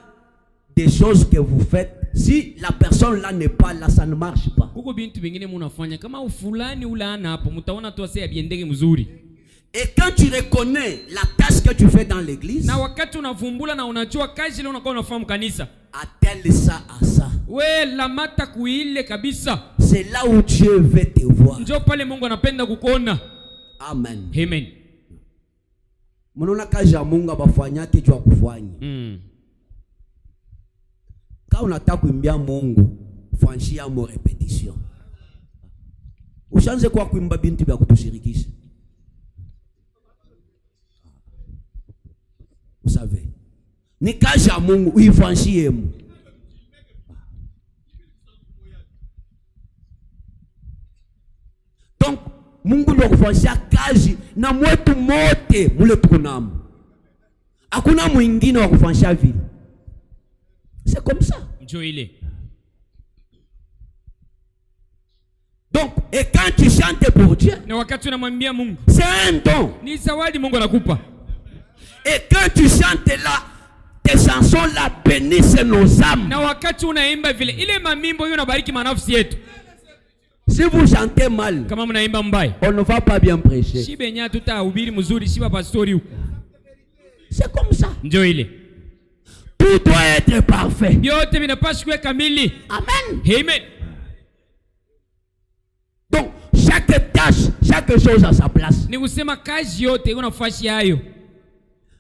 des choses que vous faites. Si la personne là n'est pas là, ça ne marche pas. Kuko bintu bingine munafanya kama ufulani ulana hapo mtaona tu ase abiendeke mzuri. Et quand tu reconnais la tâche que tu fais dans l'église, na wakati unavumbula na unajua kazi ile unakuwa unafanya kanisa, attelle ça à ça. We lamata kuile kabisa. C'est là où Dieu veut te voir. Njoo pale Mungu anapenda kukuona. Amen. Amen. Mnaona kazi ya Mungu abafanyake jua kufanya. Kama unataka kuimbia Mungu, fanyia mo repetition. Ushanze kwa kuimba bintu vya kutushirikisha. Vous savez, ni kazi ya Mungu uifanyie mu. Donc Mungu ndio kufanyia kazi na mwetu mote mule tukunamu. Hakuna mwingine wa kufanyia vile. C'est comme ça. Njoo ile. Donc, et quand tu chantes pour Dieu, na wakati unamwambia Mungu, c'est un don. Ni zawadi Mungu anakupa. Et quand tu chantes là, tes chansons là bénissent nos âmes. Na wakati unaimba vile, ile mamimbo hiyo inabariki manafsi yetu. Si vous chantez mal, kama mnaimba mbaya, on ne va pas bien prêcher. Shibenya tutahubiri mzuri, shiba pastori huko. C'est comme ça. Njoo ile. Tout doit être parfait. Yote vinapaswa kuwa kamili. Amen. Amen. Donc, chaque tâche, chaque chose à sa place. Ni kusema kazi yote iko nafasi yayo.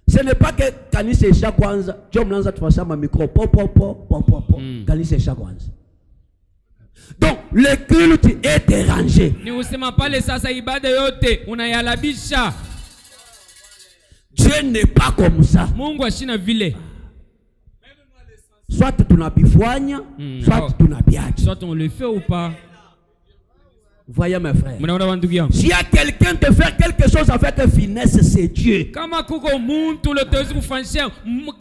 Ce n'est pas que kanisa isha kwanza, jo mnaanza tufasha ma micro pop. Kanisa isha kwanza. Donc, le culte est dérangé. Ni kusema pale sasa ibada yote unayalabisha. Dieu n'est pas comme ça. Mungu ashina vile. Soit tunabifanya, soit tunabiacha. Soit on le fait ou pas. Voyez mes frères. Si y a quelqu'un de faire quelque chose avec finesse, c'est Dieu. Kama kuko muntu lotezi kufanyia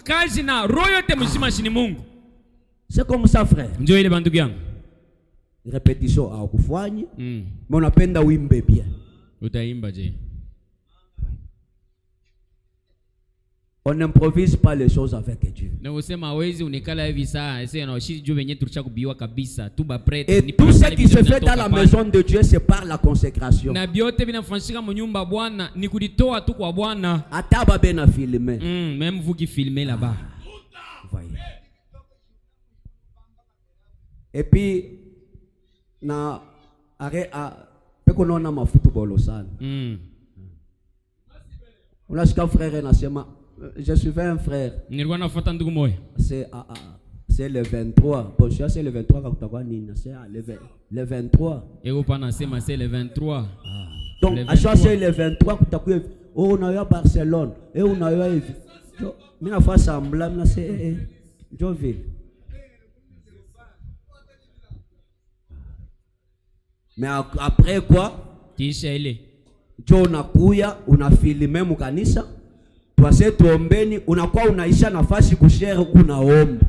kazi na roho yote mzima shini Mungu. C'est comme ça frère. Njoo ile bandugu yangu. Répétition au kufanya. Mais on appelle uimbe bien. Utaimba je. On n'improvise pas les choses avec Dieu. Na usema hawezi unikala hivi saa, ese na shiji juu wenyewe tulishakubiwa kabisa. Tuba prêtre. Et tout ce qui se fait dans la maison de Dieu, c'est par la consécration. Na biote binafanyika mnyumba Bwana ni kulitoa tu kwa Bwana. Hata babe na filmer. Même vous qui filmez là-bas. Voyez. Et puis na are a peko nona mafutu bolo sana. On a ce frère na sema je suivais un frère. C'est le 23. Bon, c'est le 23 quand tu as nini, c'est le 23. Et vous pensez c'est le 23. Donc à chaque c'est le 23 quand tu Oh, unayoa Barcelone. Unayoa hivi. Mimi nafanya semblant, mimi nasema ndio vile. Mais après quoi? Kisha ile. Jo unakuya, unafilime mukanisa. Tuase tuombeni, unakuwa unaisha nafasi kushere unaomba.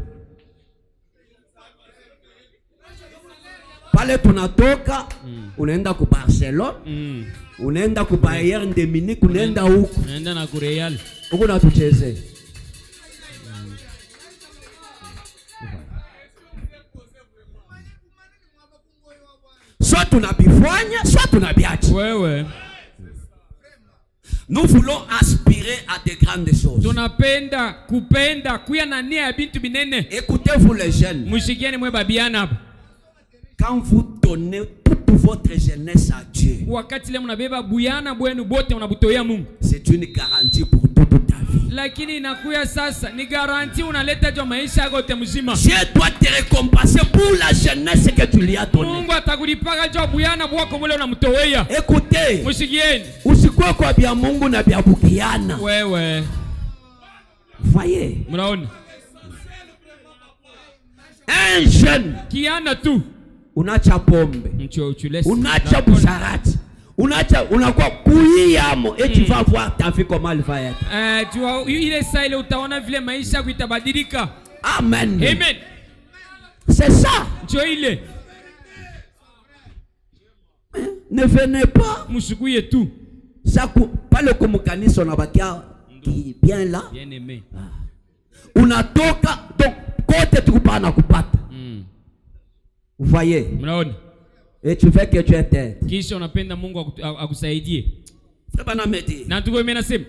Pale tunatoka, unaenda ku Barcelone. Unaenda ku Bayern de Munich, unaenda huko. Unaenda na ku Real. Huko na tucheze. Soit tunabifanya, soit tunabiacha. Wewe. Nous voulons aspirer à de grandes choses. Tunapenda kupenda kuya na nia ya bintu binene. Écoutez-vous les jeunes. Mushikieni mwe babiana hapa. Quand vous donnez toute votre jeunesse à Dieu, wakati ile mnabeba buyana bwenu bote mnabutoya Mungu, c'est une garantie pour toute ta vie. Lakini inakuya sasa ni garantie unaleta jwa maisha yako yote mzima. Dieu doit te récompenser pour la jeunesse que tu lui as donnée. Mungu atakulipaka jwa buyana bwako mule unamtoea. Écoutez, mushikieni. Usikwe kwa bia Mungu na bia bukiana. Wewe. Voyez. Mnaona? Un jeune kiana tu unacha pombe, unacha busharati, unakuwa kuiamo, et tu vas voir ta vie comment elle va être. Tu vois ile saa ile utaona vile maisha yako itabadilika. Amen. Amen. C'est ça. Ndio ile. Ne venez pas. Msikuye tu. Ça pas le kumukanisa unabakia bien là. Bien aimé. Unatoka donc kote tukupana kupata. Vous voyez? Et tu fais que tu es tête. Kisha unapenda Mungu akusaidie. Frère Branham me dit. Na tuko mimi nasema.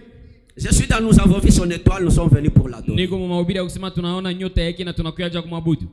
Je suis dans nous avons vu son étoile, nous sommes venus pour l'adorer. Niko mahubiri kusema tunaona nyota yake na tunakuja kumwabudu.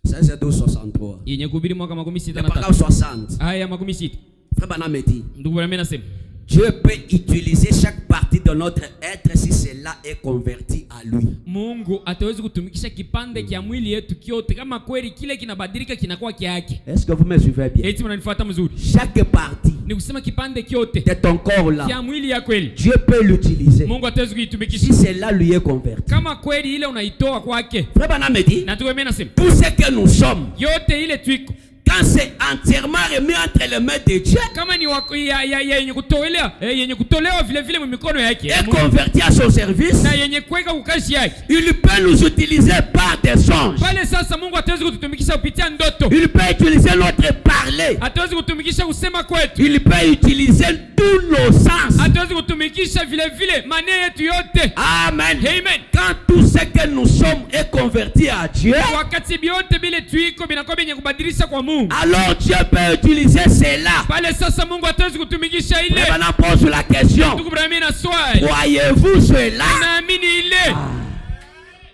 Ça c'est 1263. Yenye kuhubiri mwaka 63. Paragraphe 60. Aya 60. Frère Branham me dit. Ndugu Branham nasema. Dieu peut utiliser chaque partie de notre être si cela est converti à lui. Mungu ataweza kutumikisha kipande kia mwili yetu kiote kama kweli kile kinabadilika kinakuwa kiake. Est-ce que vous me suivez bien? Eti mnanifuata mzuri? Chaque partie ni kusema kipande kiote de ton corps là, kia mwili ya kweli, Dieu peut l'utiliser. Mungu ataweza kuitumikisha si cela lui est converti. Kama kweli ile unaitoa kwake. Frère Branham me dit. Na tuko mimi nasema. Tout ce que nous sommes. Yote ile tuiko. Quand c'est entièrement remis entre les mains de Dieu, kama ni yenye kutolewa vile vile mikono yake, et converti à son service, na yenye kuweka kukazi yake, il peut nous utiliser par des songes. Pale sasa Mungu ataweza kututumikisha kupitia ndoto. Il peut utiliser notre parler. Ataweza kutumikisha kusema kwetu. Il peut utiliser tous nos sens. Ataweza kutumikisha vile vile maneno yetu yote. Amen. Amen. Quand tout ce que nous sommes est converti à Dieu, wakati biote bile tuiko binakuwa benye kubadilisha kwa Mungu, alors Dieu peut utiliser cela. Pale sasa Mungu ataweza kutumikisha ile. Maintenant pose la question. Croyez-vous cela? Naamini ile.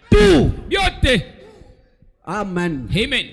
Tout. Biote. Amen. Amen.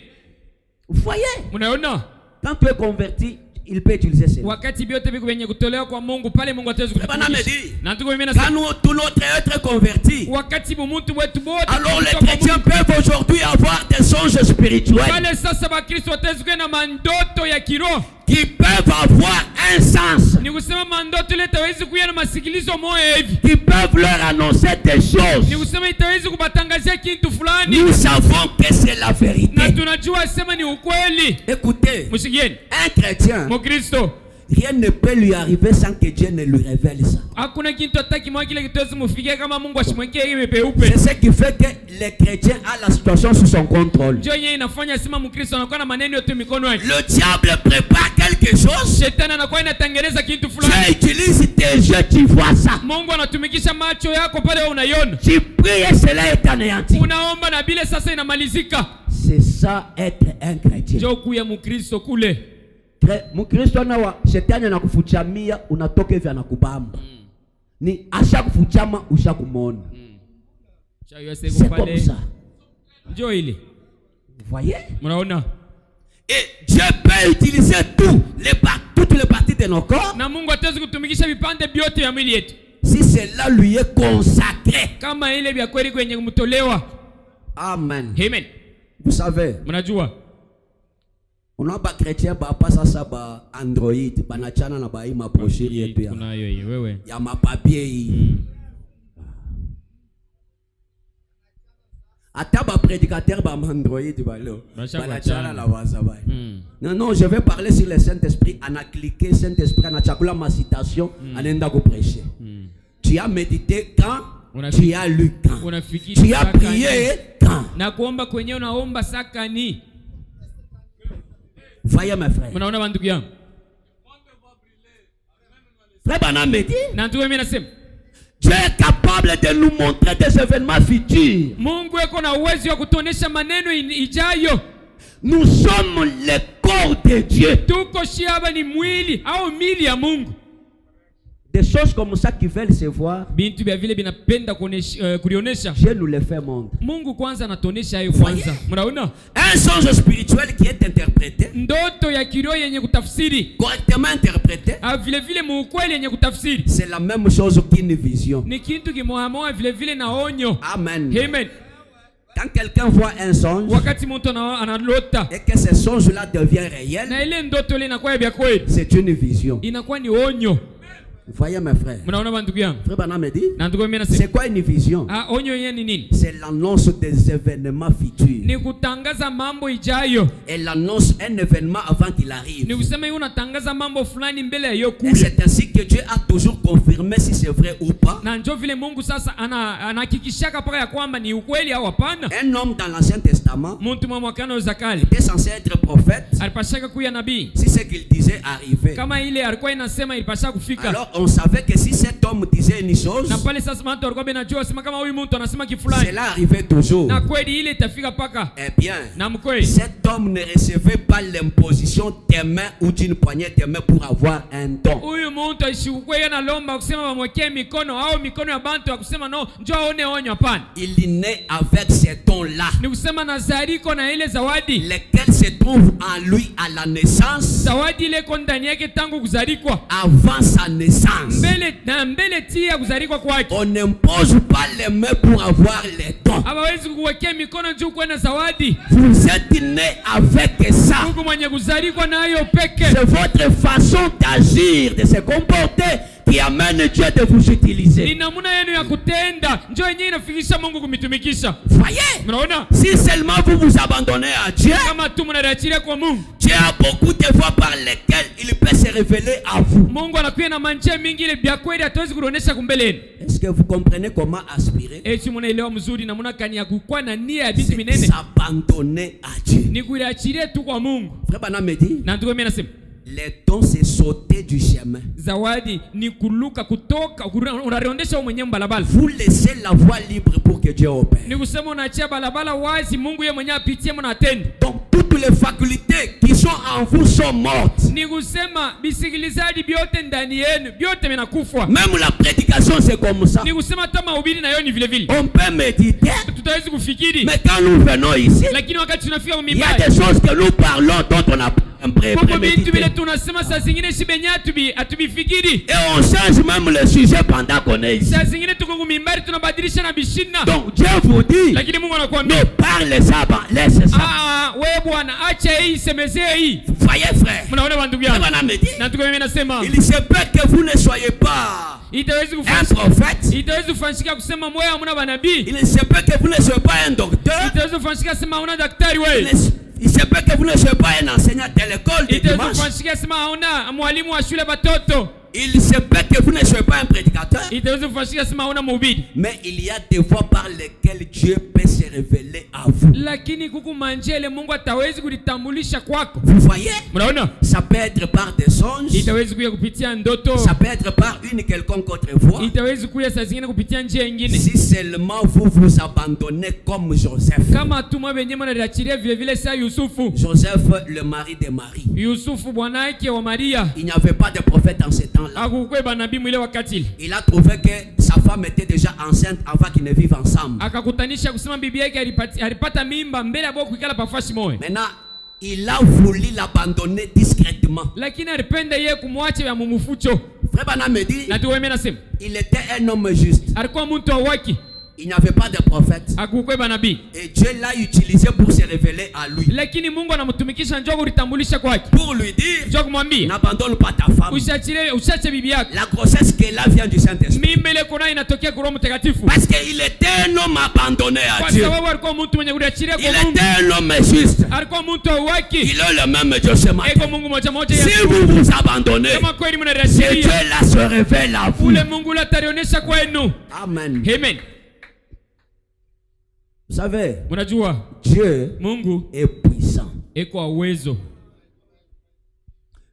Vous voyez? Unaona? Quand tu es converti, il peut utiliser cela. Wakati biote biko benye kutolewa kwa Mungu, pale Mungu ataweza kutumikisha. Na tuko mimi nasema. Quand tout notre être converti, wakati mtu wetu wote, alors les chrétiens peuvent aujourd'hui avoir des songes spirituels. Pale sasa Bakristo wataweza kuwa na mandoto ya kiroho. Qui peuvent avoir un sens. Ni kusema mandoto ile itaweza kuwa na masikilizo moyo hivi. Qui peuvent leur annoncer des choses. Ni kusema itaweza kubatangazia kitu fulani. Nous savons que c'est la vérité. Na tunajua sema ni ukweli. Écoutez. Msikieni. Un chrétien. Mkristo. Rien ne peut lui arriver sans que Dieu ne lui révèle ça. Hakuna kitu hataki mwa kile kitaweza kumfikia kama Mungu ashimwekee hivi peupe. C'est ce qui fait que les chrétiens ont la situation sous son contrôle. Ndio yeye inafanya sema Mkristo anakuwa na maneno yote mikono yake. Le diable prépare quelque chose. Shetani anakuwa inatengeneza kitu fulani. Dieu utilise tes yeux, tu vois ça. Mungu anatumikisha macho yako pale unaiona. Tu pries et cela est anéanti. Unaomba na bila sasa inamalizika. C'est ça être un chrétien. Ndio kuya Mkristo kule. Mkristo na wa shetani anakufuchamia unatoka hivi anakubamba. Ni ashakufuchama ushakumona. C'est comme ça. Ndio ile. Vous voyez? Mnaona? Et Dieu peut utiliser toutes les parties de nos corps. Na Mungu ataweza kutumikisha vipande vyote vya mwili yetu. Si cela lui est consacré. Kama ile vya kweli kwenye kumtolewa. Amen. Amen. Vous savez. Mnajua? On a pas chrétien ba pasa ça ba Android banachana na ba ima brochure yetu ya. Kuna hiyo wewe. Ya mapapier hii. Ata ba prédicateur ba Android ba lo. Banachana la wazabai. Non, je vais parler sur le Saint-Esprit, on a cliqué Saint-Esprit, on a chakula ma citation, on a prêcher. Tu as médité quand? Tu as lu quand? Tu as prié quand? Na kuomba kwenye unaomba saka ni. Voyez mes frères. Mnaona bandugu yangu. Frère Branham me dit. Na ndugu mimi nasema. Dieu est capable de nous montrer des événements futurs. Mungu yuko na uwezo wa kutuonesha maneno ijayo. Nous sommes le corps de Dieu. Tuko shiaba ni mwili au mili ya Mungu. Des choses comme ça qui veulent se voir. Bintu bya vile binapenda kurionesha. Dieu nous les fait montrer. Mungu kwanza anatuonesha hayo kwanza. Mnaona? Un songe spirituel qui est interprété. Ndoto ya kiroho yenye kutafsiri. Correctement interprété. Vile vile muukweli yenye kutafsiri. C'est la même chose qu'une vision. Ni kitu kimoamoa vile vile na onyo. Amen. Amen. Quand quelqu'un voit un songe et que ce songe-là devient réel, c'est une vision. Vous voyez mes frères. Frère Branham me dit, c'est quoi une vision? C'est l'annonce des événements futurs. Elle annonce un événement avant qu'il arrive. Et c'est ainsi que Dieu a toujours confirmé si c'est vrai ou pas. Un homme dans l'Ancien Testament était censé être prophète si ce qu'il disait arrivait. Alors on savait que si cet homme disait une chose, cela arrivait toujours. Eh bien, cet homme ne recevait pas l'imposition des mains ou d'une poignée de main pour avoir un don. Il naît avec ces dons-là, lesquels se trouvent en lui à la naissance, avant sa naissance. On n'impose pas les mains pour avoir les dons. Vous êtes né avec ça. C'est votre façon d'agir, de se comporter qui amène Dieu de vous utiliser. Voyez, si seulement vous vous abandonnez à Dieu, Dieu a beaucoup de voies par lesquelles il peut se révéler à vous. Est-ce que vous comprenez comment aspirer? C'est s'abandonner à Dieu. Frère Branham me dit, les dons, c'est sauter du chemin. Vous laissez la voie libre pour que Dieu opère. Donc toutes les facultés qui sont en vous sont mortes. Même la prédication, c'est comme ça. On peut méditer, mais quand nous venons ici, il y a des choses que nous parlons dont on n'a pas prémédité. Et on change même le sujet pendant qu'on est ici. Donc Dieu vous dit, ne parlez ça, laissez ça. Voyez frère, il se peut que vous ne soyez pas un prophète. Il se peut que vous ne soyez pas un docteur. Il se peut que vous ne soyez pas un enseignant de l'école de dimanche. Il se peut que vous ne soyez pas un prédicateur. Mais il y a des voies par lesquelles Dieu peut se révéler à vous. Vous voyez? Ça peut être par des songes. Ça peut être par une quelconque autre voie. Si seulement vous vous abandonnez comme Joseph. Joseph, le mari de Marie. Il n'y avait pas de prophète en ce temps. Il a trouvé que sa femme était déjà enceinte avant qu'ils ne vivent ensemble. Maintenant, il a voulu l'abandonner discrètement. Frère Branham me dit, il était un homme juste. il n'y avait pas de prophète. Hakukuwa manabii. Et Dieu l'a utilisé pour se révéler à lui. Lakini Mungu anamtumikisha njoo kulitambulisha kwake. Pour lui dire, njoo kumwambia, n'abandonne pas ta femme. Usiache bibi yako. La grossesse qu'elle a vient du Saint-Esprit. Mimba ile kuna inatokea kwa Roho Mtakatifu. Parce qu'il était un homme abandonné à Dieu. Kwa sababu alikuwa mtu mwenye kuachilia kwa Mungu. Il était un homme juste. Alikuwa mtu wa haki. Il est le même Dieu ce matin. Eko Mungu moja moja. Si vous vous abandonnez, kama kweli mnarejea, Dieu là se révèle à vous. Ule Mungu la tarionesha kwenu. Amen. Amen. Vous savez, Dieu Mungu est puissant. Eko uwezo.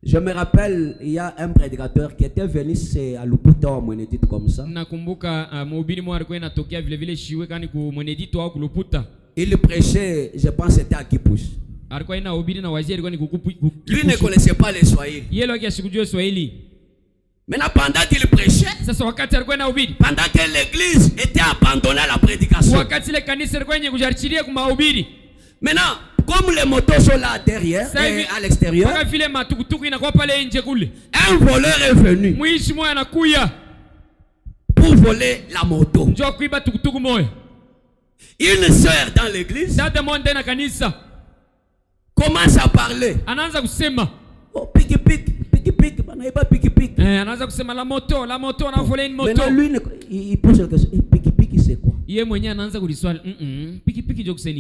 Je me rappelle, il y a un prédicateur qui était venu à Luputa au Mwenedit comme ça. Nakumbuka mhubiri mmoja alikuwa inatokea vile vile shiwe kani ku Mwenedit au ku Luputa. Il prêchait, je pense c'était à Kipush. Alikuwa inahubiri na waziri alikuwa ni kukupu. Lui ne connaissait pas les Swahili. Yeye alikuwa ashikujua Swahili. Maintenant pendant qu'il prêchait, sasa wakati alikuwa inahubiri, pendant que l'église était abandonnée à la prédication, wakati ile kanisa ilikuwa yenye kujarchilia kwa mahubiri. Maintenant, comme les motos sont là derrière et à l'extérieur, un voleur est venu pour voler la moto. Une sœur dans l'église commence à parler. Oh, pique, pas pique. Anaanza kusema la moto, na volé une moto. Maintenant lui il pose la question, pique c'est quoi? Yeye mwenyewe anaanza kuliswali, piki ndio kusema.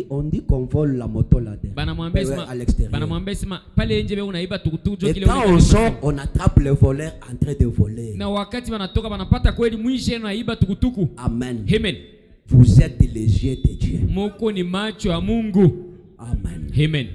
On dit qu'on vole la moto là derrière. À l'extérieur. Banamwambia sema pale nje wewe unaiba tukutuku kile. Quand on sort, on attrape le voleur en train de voler. Na wakati wanatoka banapata kweli mwisho anaiba tukutuku. Amen. Amen. Vous êtes les yeux de Dieu. Moko ni macho ya Mungu. Amen. Amen.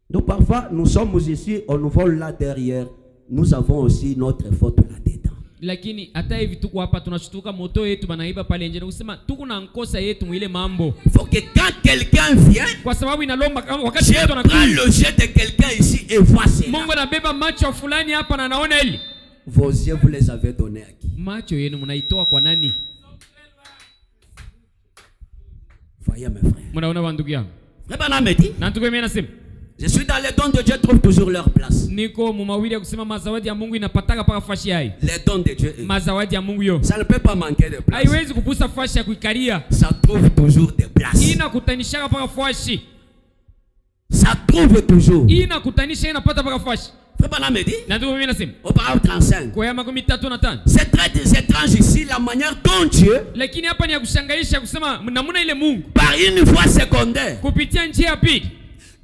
Donc parfois nous sommes ici, on nous vole là derrière. Nous avons aussi notre faute là-dedans. Lakini hata hivi tuko hapa tunashtuka moto yetu banaiba pale nje. Unasema tuko na nkosa yetu mwile mambo. Faut que quand quelqu'un vient, kwa sababu inalomba wakati mtu anakuja, prend le jet de quelqu'un ici et voit cela. Mungu anabeba macho fulani hapa na anaona hili. Vos yeux vous les avez donnés à qui? Macho yenu mnaitoa kwa nani? Voyez mes frères. Mnaona bandugu yangu. Frère Branham me dit. Na ndugu mimi nasema, je suis dans les dons de Dieu, trouve toujours leur place. Niko mumawili ya kusema mazawadi ya Mungu inapataka paka fashi hai. Les dons de Dieu. Mazawadi ya Mungu yo. Ça ne peut pas manquer de place. Haiwezi kupusa fashi ya kuikalia. Ça trouve toujours des places. Inakutanisha paka fashi. Ça trouve toujours. Inakutanisha inapata paka fashi. Frère Branham me dit. Na ndugu mimi nasema, au paragraphe 35. Kwa ya 35. C'est très étrange ici la manière dont Dieu. Lakini hapa ni ya kushangaisha kusema namna ile Mungu. Par une voie secondaire. Kupitia njia ya pili.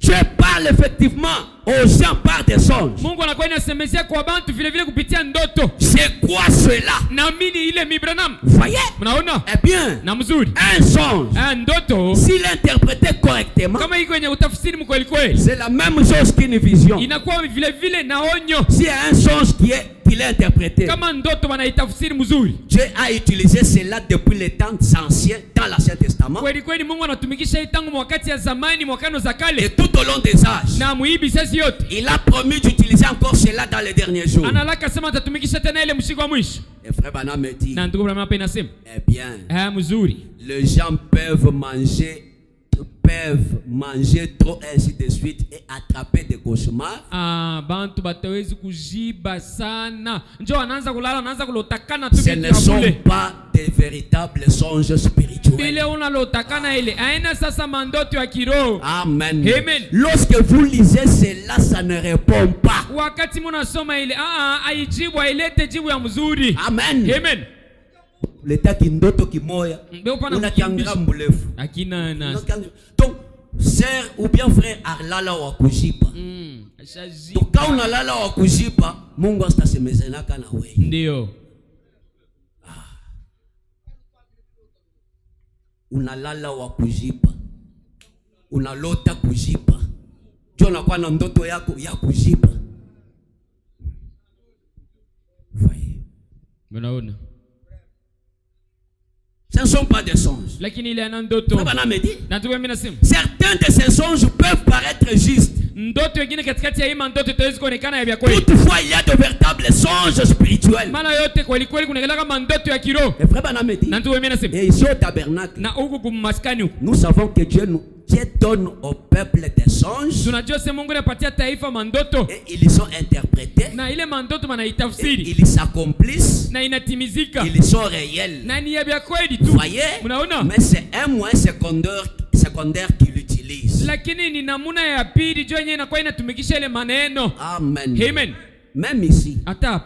Dieu parle effectivement aux gens par des songes. Mungu anakuwa anasemezea kwa bantu vile vile kupitia ndoto. C'est quoi cela? Naamini ile Branham. Voyez? Mnaona? Eh bien, na mzuri. Un songe. Ndoto. S'il est interprété correctement. Kama iko kwenye utafsiri mkweli kweli. C'est la même chose qu'une vision. Inakuwa vile vile na onyo. Si un songe qu'il est interprété. Kama ndoto wanaitafsiri mzuri. Dieu a utilisé cela depuis les temps anciens dans l'Ancien Testament. Kweli kweli Mungu anatumikisha tangu wakati ya zamani mwakano za kale. Et tout au long des âges. Na muibi sasa yote. Il a promis d'utiliser encore cela dans les derniers jours. Analaka sema atatumikisha tena ile mshiko wa mwisho. Et frère Branham me dit. Na ndugu Branham hapa inasema. Eh bien. Mzuri. Les gens peuvent manger trop ainsi de suite et attraper des cauchemars. Bantu batawezi kujiba sana. Njoo anaanza kulala, anaanza kulotakana tu. Ce ne sont pas des véritables songes spirituels. Bile unalotakana ile. Aina sasa mandoto ya kiroho. Amen. Amen. Lorsque vous lisez cela, ça ne répond pas. Wakati mnasoma ile, haijibu, hailete jibu ya mzuri. Amen. Amen. Leta kindoto kimoya unakiangira mbulefu akina na donc sœur ou bien frère alala wa kujipa donc quand unalala wa kujipa Mungu asitasemezenaka na wewe ndio unalala wa kujipa unalota kujipa ndio nakuwa na ndoto yako ya kujipa voyez unaona. Ce ne sont pas des songes. Lakini ile ana ndoto. Baba me dit. Na tuwe mimi nasema. Certains de ces songes peuvent paraître justes. Ndoto nyingine katikati ya hii ndoto itaweza kuonekana ya kweli. Toutefois, il y a de véritables songes spirituels. Maana yote kweli kweli kuna kama ndoto ya kiroho. Et frère Branham me dit. Na tuwe mimi nasema. Et ici au tabernacle. Na huko kumaskani huko. Nous savons que Dieu Dieu donne au peuple des songes. Tunajua se Mungu anapatia taifa mandoto. Et ils sont interprétés. Na ile mandoto wanaitafsiri. Ils s'accomplissent. Na inatimizika. Ils sont réels. Na ni ya kweli tu. Voyez? Mnaona? Mais c'est un moyen secondaire qu'il utilise. Lakini ni namuna ya pili jo yenyewe inakuwa inatumikisha ile maneno. Amen. Amen. Même ici. Hata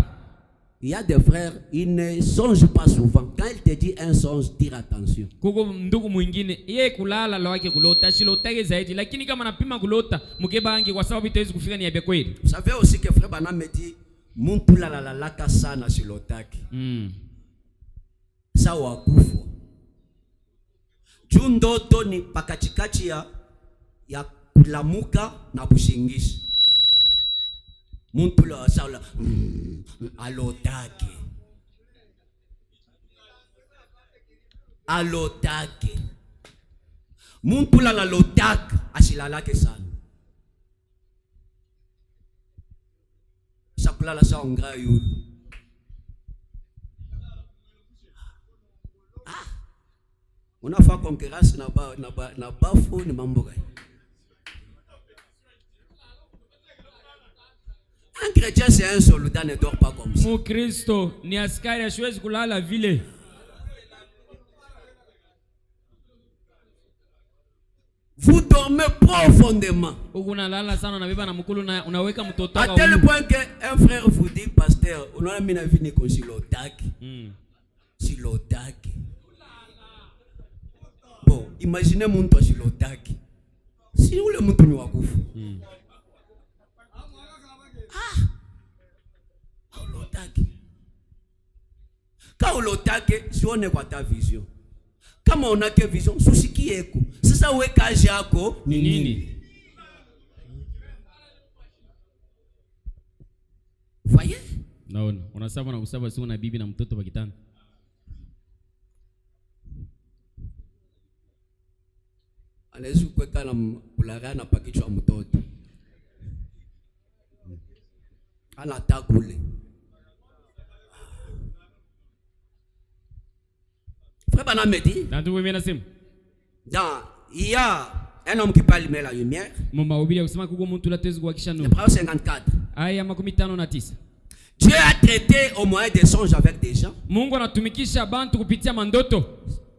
il y a des frères, ils ne songent pas souvent. Quand il te dit un songe, tire attention. Kuko ndugu mwingine yeye kulala lawake kulota shilotake zaidi, lakini kama napima kulota mkebangi kwa sababu itawezi kufika ni ya kweli. Vous savez aussi que frère Bana me dit muntu la laka sana shilotake. Sa wakufu. Jundoto ni pakachikachi ya kulamuka na kushingisha. Muntu la saula alotake. Alotake. Muntu la lotake asilalake sana. Sakula la sa ongra yulu. Unafaa concurrence na bafu ni mambo gani? Un chrétien c'est un soldat, ne dort pas comme ça. Mukristo ni askari asiwezi kulala vile. Vous dormez profondément. Unalala sana unabeba na mkulu na unaweka mtoto wako. À tel point que un frère vous dit pasteur, unaona mimi na vini ko silotaki. Silotaki. Bon, imaginez muntu silotaki. Si ule muntu ni wakufu. Ulotaki. Ka ulotaki sione kwa ta vision. Kama unake vision susikieko. Sasa weka yako ni nini? Voyez? Naona unasema na kusaba sio na bibi na mtoto wa kitanda. Anaweza kuweka na kulala na pakichwa mtoto. Ana takule. Frère Bana me dit, il y a un homme qui peut allumer la lumière. Le Proverbe 54. Dieu a traité au moyen des songes avec des gens.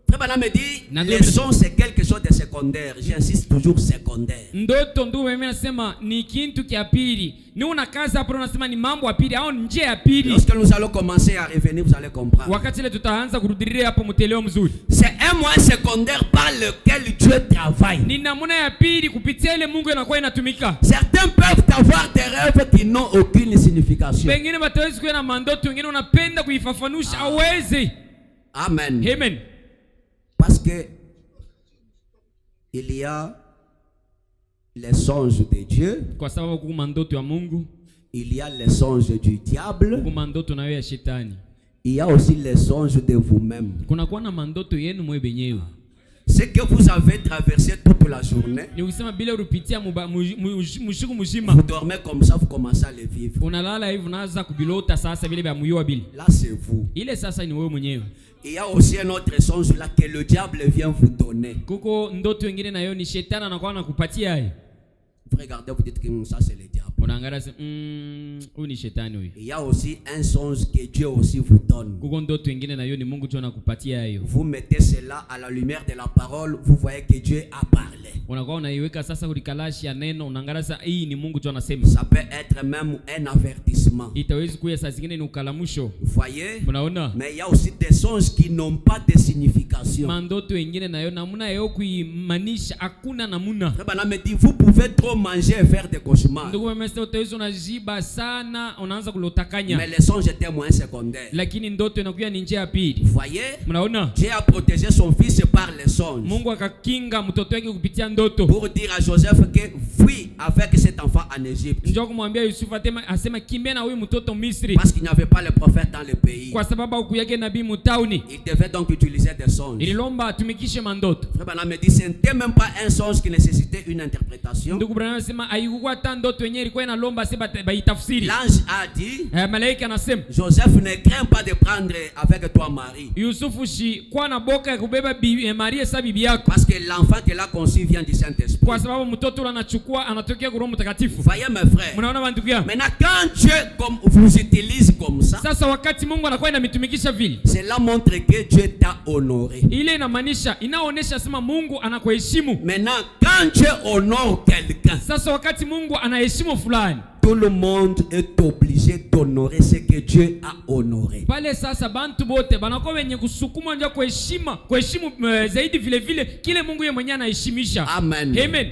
Frère Bana me dit, les songes c'est quelque chose de secondaire. J'insiste toujours secondaire. Ndoto ndio mimi nasema ni kitu kia pili. Ni una kaza hapo unasema ni mambo ya pili au nje ya pili. Lorsque nous allons commencer à revenir, vous allez comprendre. Wakati ile tutaanza kurudilia hapo mteleo mzuri. C'est un moyen secondaire par lequel Dieu travaille. Ni namna ya pili kupitia ile Mungu inakuwa inatumika. Certains peuvent avoir des rêves qui n'ont aucune signification. Wengine wataweza kuwa na mandoto, wengine unapenda kuifafanusha hawezi. Amen. Amen. Parce que il y a les songes de Dieu. Kwa sababu kuna mandoto ya Mungu. Il y a les songes du diable. Kuna mandoto nayo ya shetani. Il y a aussi les songes de vous-même. Kuna kuwa na mandoto yenu mwe benyewe. Ce que vous avez traversé toute la journée. Ni usema bila urupitia mushiku mushima. Vous dormez comme ça, vous commencez à le vivre. Unalala hivi unaanza kubilota sasa vile vya muyo bili. Là c'est vous. Ile sasa ni wewe mwenyewe. Il y a aussi un autre songe là que le diable vient vous donner. Kuko ndoto nyingine nayo ni shetani anakuwa anakupatia hayo. Vous regardez, vous dites que ça c'est le diable. Unaangalia huyu ni shetani huyu. Il y a aussi un songe que Dieu aussi vous donne. Kuko ndoto nyingine nayo ni Mungu tu anakupatia hayo. Vous mettez cela à la lumière de la parole, vous voyez que Dieu a parlé. Unakuwa unaiweka sasa ulikalashi ya neno, unaangalia sasa hii ni Mungu tu anasema. Ça peut être même un avertissement. Itaweza kuwa saa zingine ni ukalamusho. Voyez? Unaona? Mais il y a aussi des songes qui n'ont pas de signification. Mandoto nyingine nayo namna yao kuimanisha hakuna namna. Bana me dit vous pouvez trop manger et faire des cauchemars. Ndugu mmesema utaweza unajiba sana, unaanza kulotakanya. Mais les songes étaient moins secondaires. Lakini ndoto inakuwa ni njia ya pili. Voyez? Mnaona? Dieu a protégé son fils par les songes. Mungu akakinga mtoto wake kupitia ndoto. Pour dire à Joseph que oui, avec cet enfant en Égypte. Njoo kumwambia Yusuf asema kimbia na huyu mtoto Misri. Parce qu'il n'y avait pas le prophète dans le pays. Kwa sababu hakuyake nabii mtauni. Il devait donc utiliser des songes. Ililomba atumikishe mandoto. Frère Branham me dit ce n'était même pas un songe qui nécessitait une interprétation. Ndugu Branham anasema haikuwa hata ndoto yenyewe ilikuwa inalomba sema baitafsiri. L'ange a dit, malaika anasema Joseph ne craint pas de prendre avec toi Marie. Yusufu shi kwa na boka ya kubeba Maria sa bibi yako. Parce que l'enfant qu'elle a conçu vient du Saint-Esprit. Kwa sababu mtoto ule anachukua anatokea kwa Roho Mtakatifu. Voyez mes frères. Mnaona bandugu yangu? Maintenant quand Dieu comme vous utilise comme ça. Sasa wakati Mungu anakuwa inamitumikisha vile. Cela montre que Dieu t'a honoré. Ile inamaanisha inaonesha sema Mungu anakuheshimu. Maintenant quand Dieu honore quelqu'un. Sasa wakati Mungu anaheshimu fulani. Tout le monde est obligé d'honorer ce que Dieu a honoré. Pale sasa bantu bote banakuwa wenye kusukuma nje kuheshimu zaidi vile vile kile Mungu yeye mwenyewe anaheshimisha. Amen. Amen.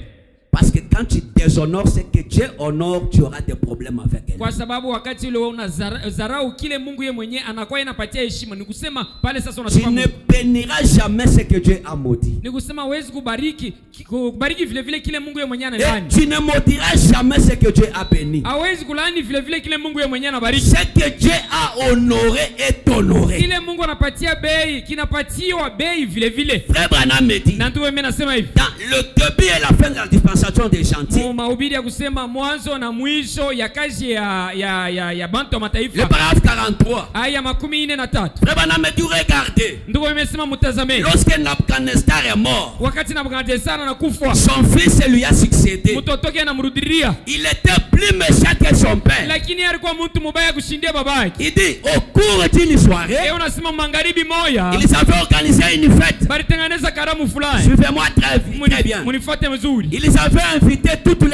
Parce que quand tu déshonores ce que Dieu honore, tu auras des problèmes avec elle. Kwa sababu wakati ule una zarau kile Mungu yeye mwenyewe anakuwa inapatia heshima, ni kusema pale sasa unasema tu ne béniras jamais ce que Dieu a maudit. Ni kusema huwezi kubariki vile vile kile Mungu yeye mwenyewe analaani. Tu ne maudiras jamais ce que Dieu a béni. Hawezi kulaani vile vile kile Mungu yeye mwenyewe anabariki. Ce que Dieu a honoré est honoré. Kile Mungu anapatia bei, kinapatiwa bei vile vile. Frère Branham me dit. Na ndio mimi nasema hivi. Dans le début et la fin de la dispensation des gentils. Mahubiri ya kusema mwanzo na mwisho ya kazi ya bantu wa mataifa. Le paragraphe 43. Aya 43. Frère Branham me dit regardez. Ndio nimesema mtazame. Lorsque Nabucodonosor est mort. Wakati Nabucodonosor anakufa. Son fils lui a succédé. Mtoto wake anamrudilia. Il était plus méchant que son père. Lakini alikuwa mtu mbaya kushindia babake. Il dit au cours d'une soirée. Unasema magharibi moja. Ils avaient organisé une fête. Balitengeneza karamu fulani. Suivez-moi très bien. Munifuate vizuri. Ils avaient invité tous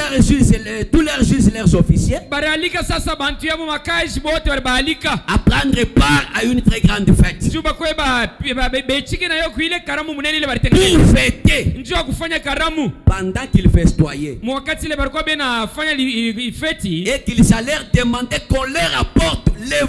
leurs juges, leurs officiers. Baralika sasa bantu yabo makaji bote balibalika. À prendre part à une très grande fête. Juba kweba bechike na yo kuile karamu munene ile balitengeneza. Pour fêter. Njoo kufanya karamu. Pendant qu'ils festoyaient. Mwakati ile balikuwa bena fanya feti. Et qu'ils allèrent demander qu'on leur apporte les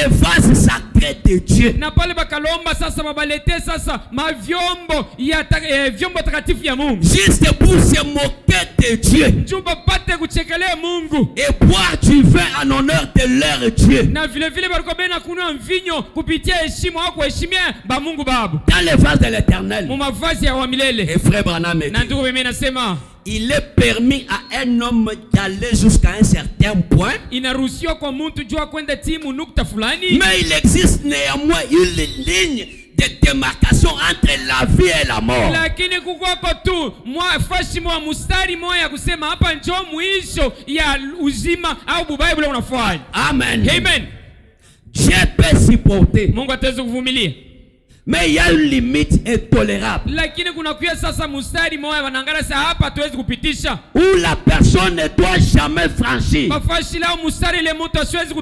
vases sacrés de Dieu. Na pale bakalomba sasa babalete sasa mavyombo ya vyombo takatifu ya Mungu. Juste pour se moquer de Dieu. Juba pate kuchekelea Mungu. Et boire du vin en honneur de leur Dieu. Na vile vile balikuwa bena kunywa mvinyo kupitia heshima au kuheshimia ba Mungu Baba. Dans les vases de l'Éternel. Mu mavazi ya wa milele. Et frère Branham me dit. Na ndio mimi nasema il est permis à un homme d'aller jusqu'à un certain point. Inaruhusiwa kwa mtu jua kwenda timu nukta fulani. Mais il existe néanmoins une ligne de démarcation entre la vie et la mort. Lakini kukwako tu fashi mwa mustari moja kusema hapa njoo mwisho ya uzima au bubai bule unafanya. Amen. Amen. Dieu peut supporter. Mungu ataweza kuvumilia. Mais il y a une limite intolérable. Lakini kuna kuya sasa mustari moja wanangara sa hapa tuwezi kupitisha. Où la personne ne doit jamais franchir. Mafashi lao mustari ile mtu asiwezi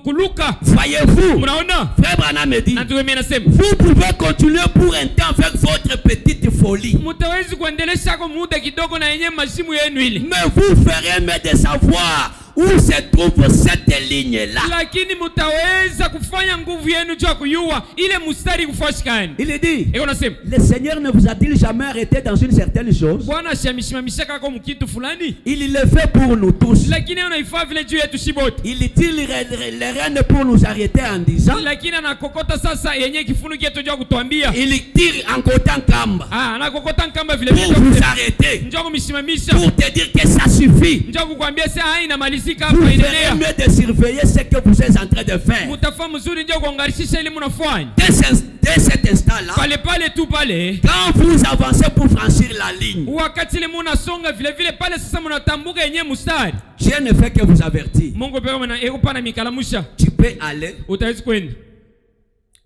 kuluka. Voyez-vous? Mnaona? Frère Branham me dit. Na ndio mimi nasema. Vous pouvez continuer pour un temps avec votre petite folie. Mtawezi kuendelesha kwa muda kidogo na yenyewe mashimu yenu ile. Mais vous ferez mieux de savoir où se trouve cette ligne-là. Lakini mtaweza kufanya nguvu yenu juu kuyua ile mustari kufashikani. Il dit. Et on a sema. Le Seigneur ne vous a-t-il jamais arrêté dans une certaine chose? Bwana shamishimamisha kako mkitu fulani. Il le fait pour nous tous. Lakini unaifaa vile juu yetu shibote. Il dit les rênes pour nous arrêter en disant. Lakini anakokota sasa yenye kifuno kietu juu kutuambia. Il tire en cotant kamba. Anakokota kamba vile vile. Pour vous arrêter. Njoo kumishimamisha. Pour te dire que ça suffit. Njoo kukwambia sasa haina malizika hapa inaendelea. Vous ferez mieux de surveiller ce que vous êtes en train de faire. Mutafaa mzuri njoo kuangalia ile mnafanya. Dès cet instant-là. Pale tu pale. Quand vous avancez pour franchir la ligne. Wakati ile mnasonga vile vile pale sasa mnatambuka yenyewe mstari. Dieu ne fait que vous avertir. Mungu pekee ekupa na mikalamusha. Tu peux aller. Utaweza kwenda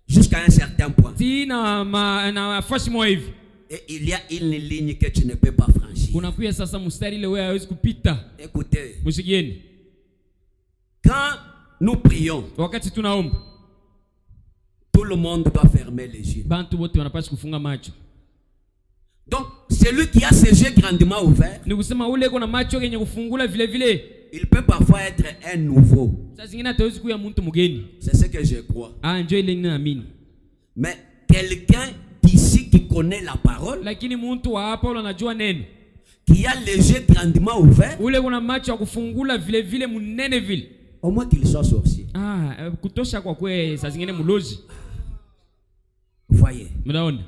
jusqu'à un certain point. Na fashi moja hivi. Et il y a une ligne que tu ne peux pas franchir. Kunakuya sasa mstari ile wewe hawezi kupita. Écoutez. Msikieni. Quand nous prions, wakati tunaomba, tout le monde doit fermer les yeux. Bantu wote wanapaswa kufunga macho. Donc celui qui a ses yeux grandement ouverts, ni kusema ule kuna macho yenye kufungula vile vile, il peut parfois être un nouveau. Sasa zingine atawezi kuya mtu mgeni. C'est ce que je crois. Njoo ile ninaamini. Mais quelqu'un d'ici qui connaît la parole, lakini mtu wa hapa anajua neno, qui a les yeux grandement ouverts, ule kuna macho ya kufungula vile vile munene vile, au moins qu'il soit sorcier. Kutosha kwa kwe saa zingine mulozi. Voyez. Mnaona?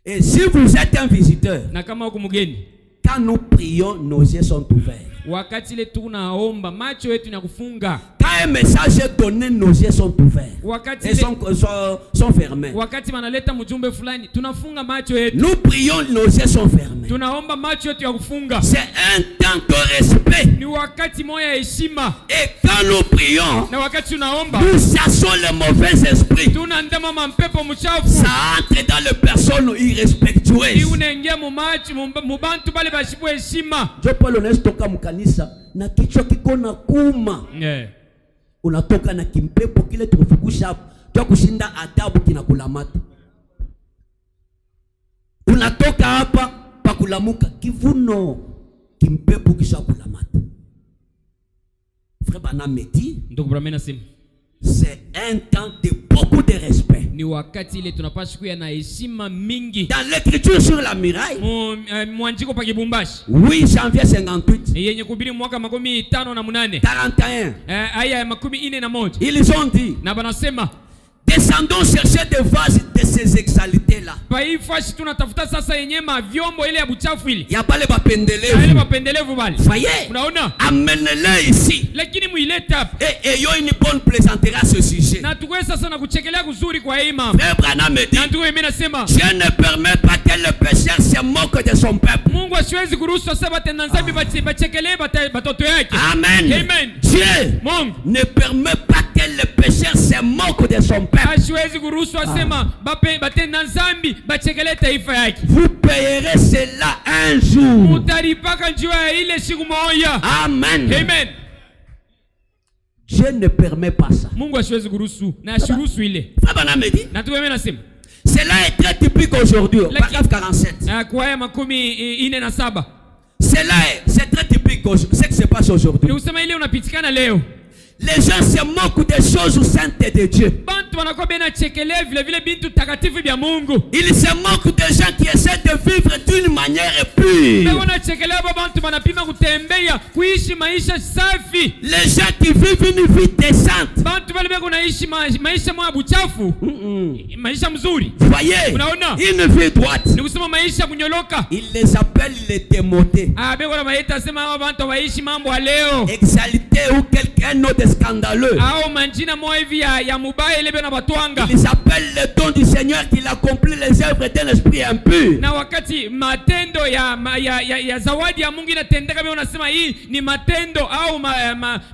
Et si vous êtes un visiteur, na kama uko mgeni, quand nous prions, nos yeux sont ouverts. Wakati ile tunaomba macho yetu na kufunga. Quand un message est donné, nos yeux sont ouverts. Wakati et sont fermés. Wakati manaleta mjumbe fulani, tunafunga macho yetu. Nous prions, nos yeux sont fermés. Tunaomba macho yetu ya kufunga. C'est un temps de respect. Ni wakati moya heshima. Et quand nous prions, na wakati tunaomba, nous chassons les mauvais esprits. Tunaandama mampepo mchafu. Ça entre dans les personnes irrespectueuses. Unaingia mumachi mubantu bale bashibu heshima. Jo Paulo nestoka mkanisa na kichwa kiko na kuma. Unatoka na kimpepo kile tukufukusha hapo. Kwa kushinda adabu kinakulamata. Unatoka hapa pakulamuka kivuno kimpepo kisha kulamata. Frère Branham me dit, ndugu Branham nasema, c'est un temps de beaucoup de respect. Ni wakati ile tunapaswa kuwa na heshima mingi. Dans l'écriture sur la muraille, mwanjiko pa Kibumbashi, 8 janvier 58, yenye kuhubiri mwaka 58 41, aya ya 41, ils ont dit, na banasema, descendons chercher des vases de ces exalités là. Paifashi tunatafuta sasa yenye vyombo ile ya buchafu ile. Ya pale bapendelevu. Ile bapendelevu bali. Voyez? Unaona? Amenez-le ici. Lakini muilete hapa. Et ayons une bonne plaisanterie à ce sujet. Na tuwe sasa na kuchekelea kuzuri kwa hii mama. Frère Branham me dit, na tuwe mimi nasema, Dieu ne permet pas que le pécheur se moque de son peuple. Mungu asiwezi kuruhusu sasa batenda dhambi bachekelee batoto yake. Amen. Amen. Dieu Mungu ne permet pas que le pécheur se moque de son peuple. Asiwezi kuruhusu asema batenda dhambi bachekelee taifa yake. Vous payerez cela un jour. Mutaripaka njia ile siku moja. Amen. Amen. Dieu ne permet pas ça. Mungu asiwezi kuruhusu na asiruhusu ile. Frère Branham me dit, na tuwe mimi nasema, cela est très typique aujourd'hui. Paragraphe 47. Kwa ya 47. C'est très typique ce qui se passe aujourd'hui. Ni usema ile unapitikana leo. Les gens se moquent des choses saintes de Dieu. Bantu wanakuwa bena chekelea vile vile bintu takatifu vya Mungu. Ils se moquent des gens qui essaient de vivre d'une manière pure. Bwana wanachekelea bantu wanapima kutembea kuishi maisha safi. Les gens qui vivent une vie décente. Bantu wale beko naishi maisha mwa buchafu. Maisha mzuri. Voyez? Unaona? Une vie droite. Ni kusema maisha kunyoloka. Ils les appellent les démodés. Beko na maita sema hao bantu waishi mambo ya leo. Exalité ou quelqu'un autre scandaleux. Au manjina moja hivi ya mubaya ile bena batwanga. Ils appellent le don du Seigneur qu'il accomplit les œuvres d'un esprit impur. Na wakati matendo ya zawadi ya Mungu inatendeka, bwana unasema hii ni matendo au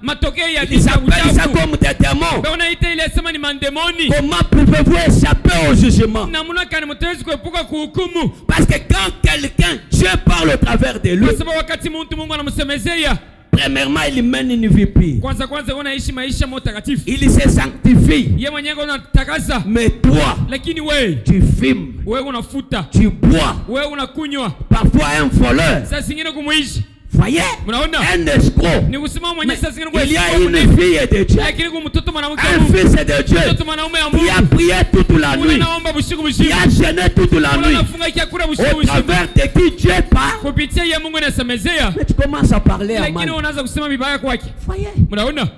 matokeo ya Ils appellent ça comme des démons. Bwana ita ile sema ni mandemoni. Comment pouvez-vous échapper au jugement? Na muna kani mtawezi kuepuka kuhukumu? Parce que quand quelqu'un, Dieu parle au travers de lui. Kwa sababu wakati Mungu anamsemezea, premièrement, il mène une vie pure. Kwanza unaishi maisha motakatifu. Il se sanctifie. Yeye mwenyewe anatakasa. Mais toi, lakini wewe, tu fumes. Wewe unafuta. Tu bois. Wewe unakunywa. Parfois un voleur. Sasa singine kumuishi. Voyez? Un escroc. Ni kusema mwenyewe sasa singine il y a une fille de Dieu. Lakini mtoto mwanamke wa Mungu. Un fils de Dieu. Mtoto mwanaume wa Mungu. Il a prié toute la nuit. Unaomba usiku mzima. Il a jeûné toute la nuit. Unafunga chakula usiku mzima. Au travers de qui Dieu parle. Kupitia ya Mungu anasemezea. Mais tu commences à parler à Mungu. Lakini unaanza kusema vibaya kwake. Voyez? Unaona?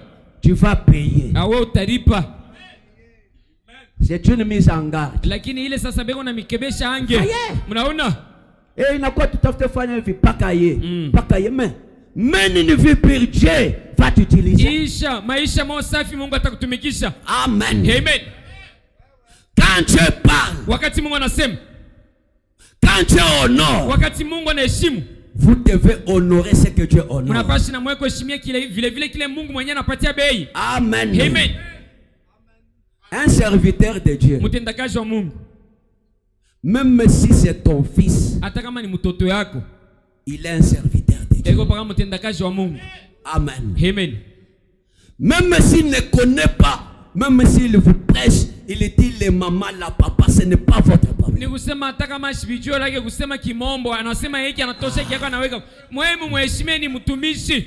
Tu vas payer. Wewe utalipa. C'est une mise en garde. Lakini ile sasa beko na mikebesha ange. Mnaona? Inakuwa tutafute fanya hivi paka ye mène une vie pure, Dieu va t'utiliser. Isha maisha mo safi, Mungu atakutumikisha. Amen. Amen. Quand Dieu parle, wakati Mungu anasema, quand Dieu honore, wakati Mungu anaheshimu, vous devez honorer ce que Dieu honore. Mnapaswa na mweko heshimia kile vile vile kile Mungu mwenyewe anapatia bei. Amen. Amen. Un serviteur de Dieu, mtendakazi wa Mungu, même si c'est ton fils, hata kama ni mtoto yako, il est un serviteur de Dieu. ego paka mtendakazi wa Mungu. Amen. Amen. Même s'il ne connaît pas, même s'il vous prêche, il dit les mamans, la papa, ce n'est pas votre problème. Ni kusema hata kama shibijio lake kusema kimombo, anasema hiki anatosha yako anaweka. Muhimu muheshimie ni mtumishi.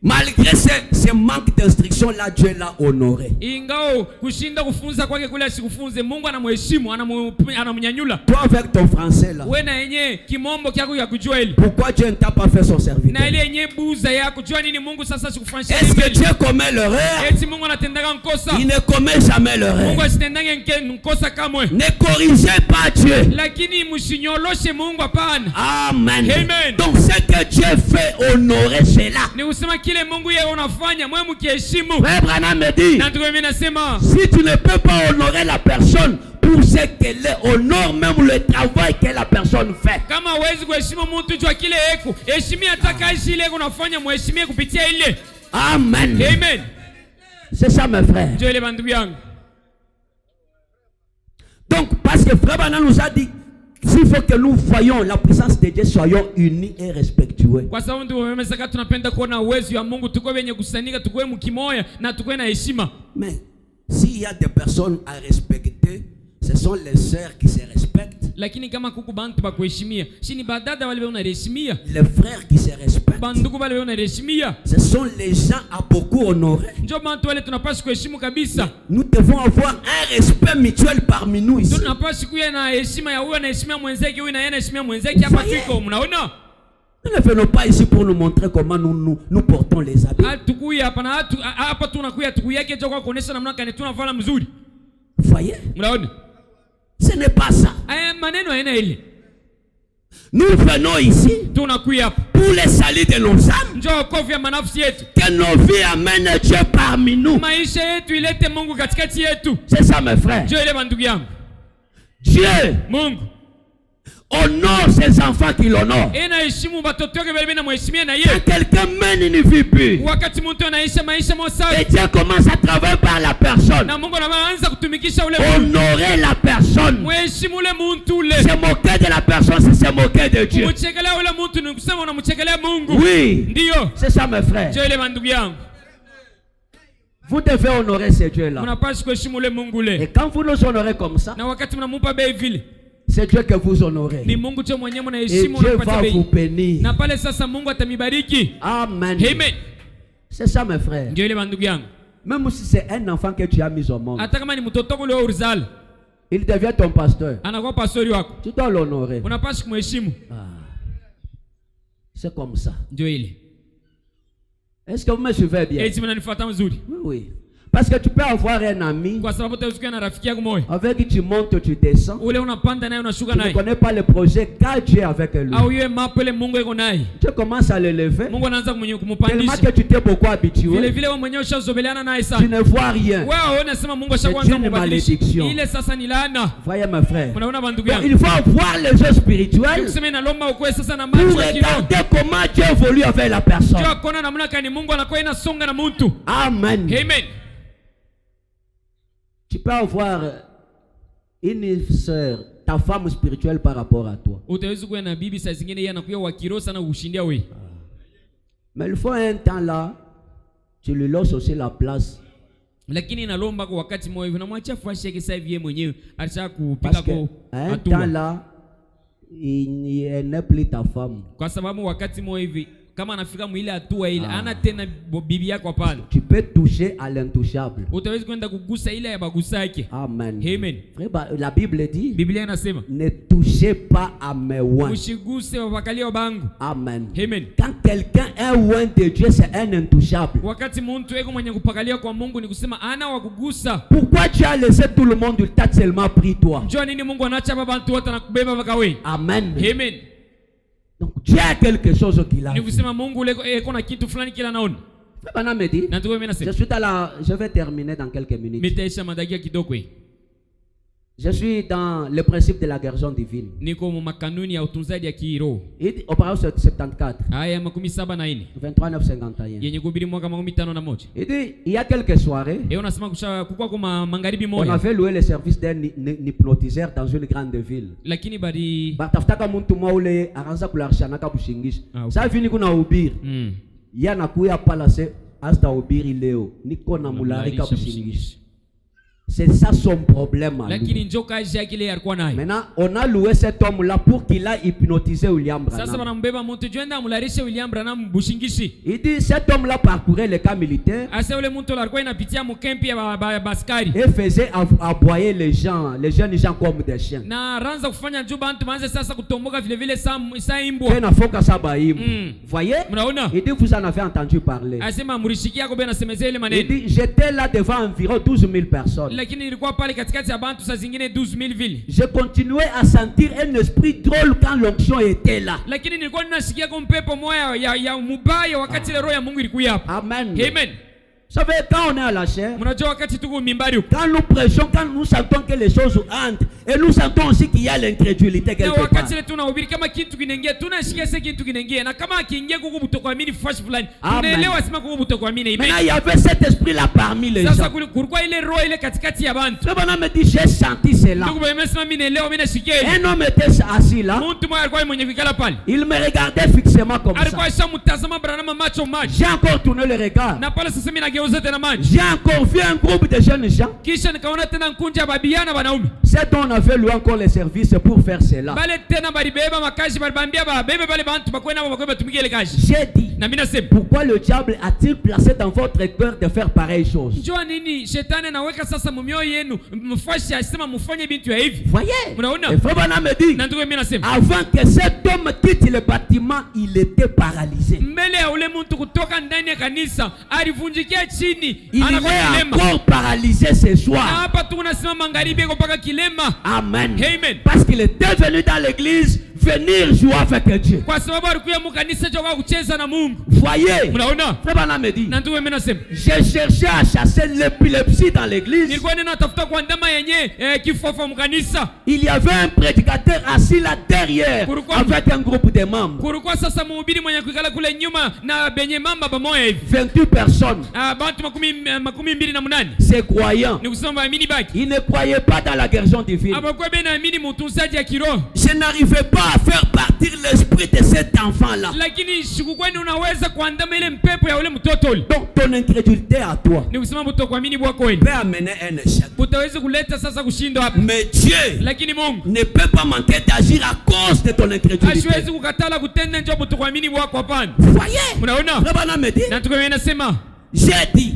Malgré ce manque d'instruction là, Dieu l'a honoré. Ingao kushinda kufunza kwake kule asikufunze, Mungu anamheshimu, anamnyanyula. Toi avec ton français là. Wewe na yenye kimombo kyako ya kujua hili. Pourquoi Dieu ne t'a pas fait son serviteur? Na ile yenye buza ya kujua nini Mungu sasa sikufanyisha. Est-ce que Dieu commet l'erreur? Eti Mungu anatendanga nkosa. Il ne commet jamais l'erreur. Mungu asitendanga nkosa kamwe. Ne corrigez pas Dieu. Lakini mshinyoloshe Mungu hapana. Amen. Amen. Donc ce que Dieu fait honorer cela. Ni usema kile Mungu yeye unafanya mwe mkiheshimu. Frère Branham me dit, na ndio mimi nasema, si tu ne peux pas honorer la personne pour ce qu'elle est, honore même le travail que la personne fait. Kama huwezi kuheshimu mtu jua kile eko, heshimia hata kazi ile unafanya, mheshimie kupitia ile. Amen. Amen. C'est ça mes frères. Ndio ile bandu yangu. Donc parce que frère Branham nous a dit, s'il faut que nous voyons la présence de Dieu, soyons unis et respectueux. Kwa sababu ndio mmesaka tunapenda kuona uwezo wa Mungu, tuko wenye kusanika, tuko mkimoya na tuko na heshima. Mais s'il y a des personnes à respecter, ce sont les sœurs qui se respectent. Lakini kama kuku bantu ba kuheshimia, shini badada wale wanaheshimia. Les frères qui se respectent. Bandugu wale wanaheshimia. Ce sont les gens à beaucoup honorer. Ndio bantu wale tunapaswa kuheshimu kabisa. Nous devons avoir un respect mutuel parmi nous ici. Tunapaswa kuwa na heshima ya huyu anaheshimia mwenzake, huyu na yeye anaheshimia mwenzake hapa tuko, mnaona? Nous ne venons pas ici pour nous montrer comment nous portons les habits. Hatukuya hapa na hapa tunakuya tukuyake je kwa kuonesha namna gani tunafanya mzuri. Voyez? Mnaona? Ce n'est pas ça. Maneno haina ile. Nous venons ici tunakuya hapa pour le salut de nos âmes. Njoo kofia manafsi yetu. Que nos vies amènent Dieu parmi nous. Maisha yetu ilete Mungu katikati yetu. C'est ça mes frères. Njoo ile bandugu yangu. Dieu Mungu honore ses enfants qui l'honorent. Heshimu watoto wake bali na mheshimia na Quand yeye. quelqu'un mène une vie pure, Wakati mtu anaisha maisha et Dieu commence à travailler par la personne, na Mungu anaanza kutumikisha ule honorer la personne, mheshimu ule mtu ule. se moquer de la personne, c'est se moquer de Dieu. Kumchekelea ule mtu ni kusema unamchekelea Mungu. Oui. Ndio. C'est ça mes frères. Njoo ile bandugu yangu. Vous devez honorer ce Dieu-là. Mnapaswa kuheshimu ule Mungu ule. Et quand vous nous honorez comme ça, Na wakati mnamupa bei vile, c'est Dieu que vous honorez. ni Mungu tu mwenyewe Et mnaheshimu Dieu na va kupata vous bei. bénir. Na pale sasa Mungu atamibariki. Amen. Amen. C'est ça mes frères. Ndio ile bandugu yangu. Même si c'est un enfant que tu as mis au monde, Hata kama ni mtoto ule wa urzal, il devient ton pasteur. anakuwa pastori wako. Tu dois l'honorer. Unapaswa kumheshimu. C'est comme ça. Ndio ile. Est-ce que vous me suivez bien? Eti mnanifuata mzuri. Oui, oui. Parce que tu peux avoir un ami Kwa sababu utaweza na rafiki yako moyo. avec qui tu montes, tu descends. Ule unapanda naye unashuka Tu ne naye. connais pas le projet qu'a Dieu avec lui. Au yeye mapo ile Mungu yuko naye. Tu commences à l'élever. Mungu anaanza Tellement kumpandisha. que tu t'es beaucoup Vile habitué. vile wewe mwenyewe ushazobeleana naye Tu sana. ne vois rien. Wewe unasema Mungu C'est ashakuanza une kubadilisha. malédiction. Ile sasa ni laana. Voyez mes frères. Unaona bandugu Donc, yangu. il faut avoir les yeux spirituels Kusema inalomba ukwe sasa na pour macho ya kiroho. regarder comment Dieu évolue avec la personne. Njoo kuona namna gani Mungu anakuwa inasonga na mtu. Amen. Amen. Tu peux avoir une sœur, ta femme spirituelle par rapport à toi. Utaweza kuwa na bibi saa zingine yeye anakuwa wa kiroho sana kushindia wewe. Mais il faut un temps là, tu lui laisses aussi la place. Lakini inalomba kwa wakati mmoja hivi unamwacha fuashi yake sasa hivi yeye mwenyewe alitaka Parce kupiga que kwa un temps là, il n'est plus ta femme. Kwa sababu wakati mmoja hivi kama anafika mwile hatua ile ana tena bibi yako hapana. Tu peux toucher à l'intouchable. Utaweza kwenda kugusa ile ya bagusa yake. Amen. Amen. Frère, la Bible dit, Biblia inasema ne touchez pas à mes oins. usiguse wapakalia bangu. Amen. Amen. Quand quelqu'un est oint de Dieu, c'est un intouchable. Wakati mtu eko mwenye kupakalia kwa Mungu ni kusema ana wa kugusa. Pourquoi tu as laissé tout le monde, il t'a seulement pris toi? Njoo nini Mungu anaacha baba watu wote na kubeba mpaka wewe. Amen. Amen. Donc Dieu a quelque chose qu'il a. Ni kusema Mungu eko na kitu fulani kila naona. Frère me dit, Na tuwe mimi nasema. je vais terminer dans quelques minutes. Mitaisha madakia kidogo hii. Je suis dans le principe de la guérison divine. Niko mu makanuni ya utunzaji ya kiroho. Opération 74. Aya 74 23-9-51. yenye kuhubiri mwaka 51. Il dit, il y a quelques soirées, Unasema kukua kwa magharibi on moja. avait loué le service d'un hypnotiseur dans une grande ville. Lakini bali Batafutaka muntu mwaule akaanza kularishana bushingisha. Sasa vini kuna ubiri. Yana kuya pala se hasta ubiri leo. Niko na mularika bushingisha. C'est ça son problème. Lakini njo kazi yake ile alikuwa nayo. Maintenant, on a loué cet homme-là pour qu'il a hypnotisé William Branham. Sasa wanambeba mtu jenda amularishe William Branham bushingishi. Il dit cet homme-là parcourait les camps militaires. Asa ule mtu alikuwa inapitia mkempi ya baskari. Et faisait aboyer les jeunes gens comme des chiens. Na ranza kufanya njo bantu manze sasa kutomboka vile vile saa imbwa. Tena foka saba imbu. Voyez? Mnaona? Il dit vous en avez entendu parler. Asema murishikia ko bena semezea ile Il maneno. dit j'étais là devant environ 12 000 personnes. Lakini nilikuwa pale katikati ya bantu saa zingine 12,000 vile. Je continuais à sentir un esprit drôle quand l'onction était là. Lakini nilikuwa ninasikia kwa mpepo moya ya mubaya wakati ile roho ya Mungu ilikuwa hapo. Amen. Amen. Vous savez, quand on est à la chair, quand nous prêchons, quand nous sentons que les choses entrent, et nous sentons aussi qu'il y a l'incrédulité quelque part. Maintenant, il y avait cet esprit-là parmi les gens. Le bonhomme me dit, j'ai senti cela. Un homme était assis là. Il me regardait fixement comme ça. J'ai encore tourné le regard. J'ai encore vu un groupe de jeunes gens. C'est dont on avait loué encore les services pour faire cela. J'ai dit, pourquoi le diable a-t-il placé dans votre cœur de faire pareille chose? Voyez, et Frère Branham me dit, avant que cet homme quitte le bâtiment, il était paralysé. Il est encore paralysé ce soir. Amen. Parce qu'il était venu dans l'église venir jouer avec Dieu. Voyez, Frère Branham me dit, j'ai cherché à chasser l'épilepsie dans l'église. Il y avait un prédicateur assis là derrière avec un groupe de membres. 28 personnes. C'est croyant. Il ne croyait pas dans la guérison divine. Je n'arrivais pas à faire partir l'esprit de cet enfant-là. Donc ton incrédulité à toi peut amener un échec. Mais Dieu ne peut pas manquer d'agir à cause de ton incrédulité. Voyez, j'ai dit,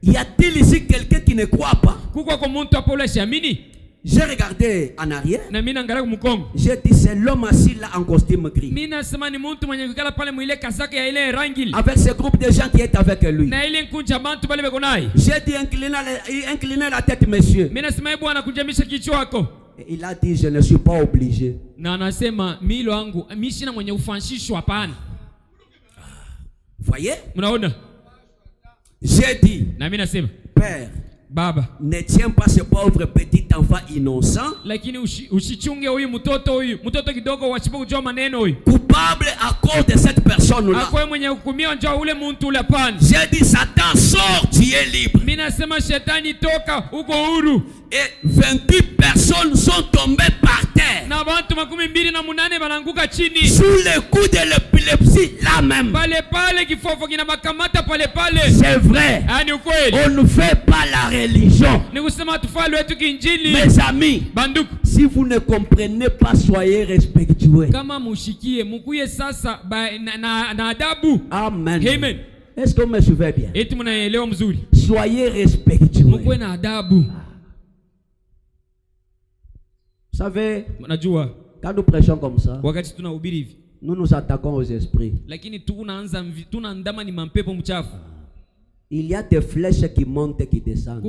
y a-t-il ici quelqu'un qui ne croit pas? J'ai regardé en arrière. J'ai dit c'est l'homme assis là en costume gris. Avec ce groupe de gens qui est avec lui. J'ai dit inclinez la tête monsieur. Et il a dit je ne suis pas obligé. Voyez? J'ai dit Père, Baba, ne tiens pas ce pauvre petit enfant innocent, coupable à cause de cette personne-là. J'ai dit Satan, sors, tu es libre. Et 28 personnes sont tombées par terre sous le coup de l'épilepsie là même. C'est vrai, on ne fait pas la religion. Mes amis, si vous ne comprenez pas, soyez respectueux. Amen. Est-ce que vous me suivez bien? Soyez respectueux. Vous savez, quand nous prêchons comme ça, nous nous attaquons aux esprits. Il y a des flèches qui montent et qui descendent.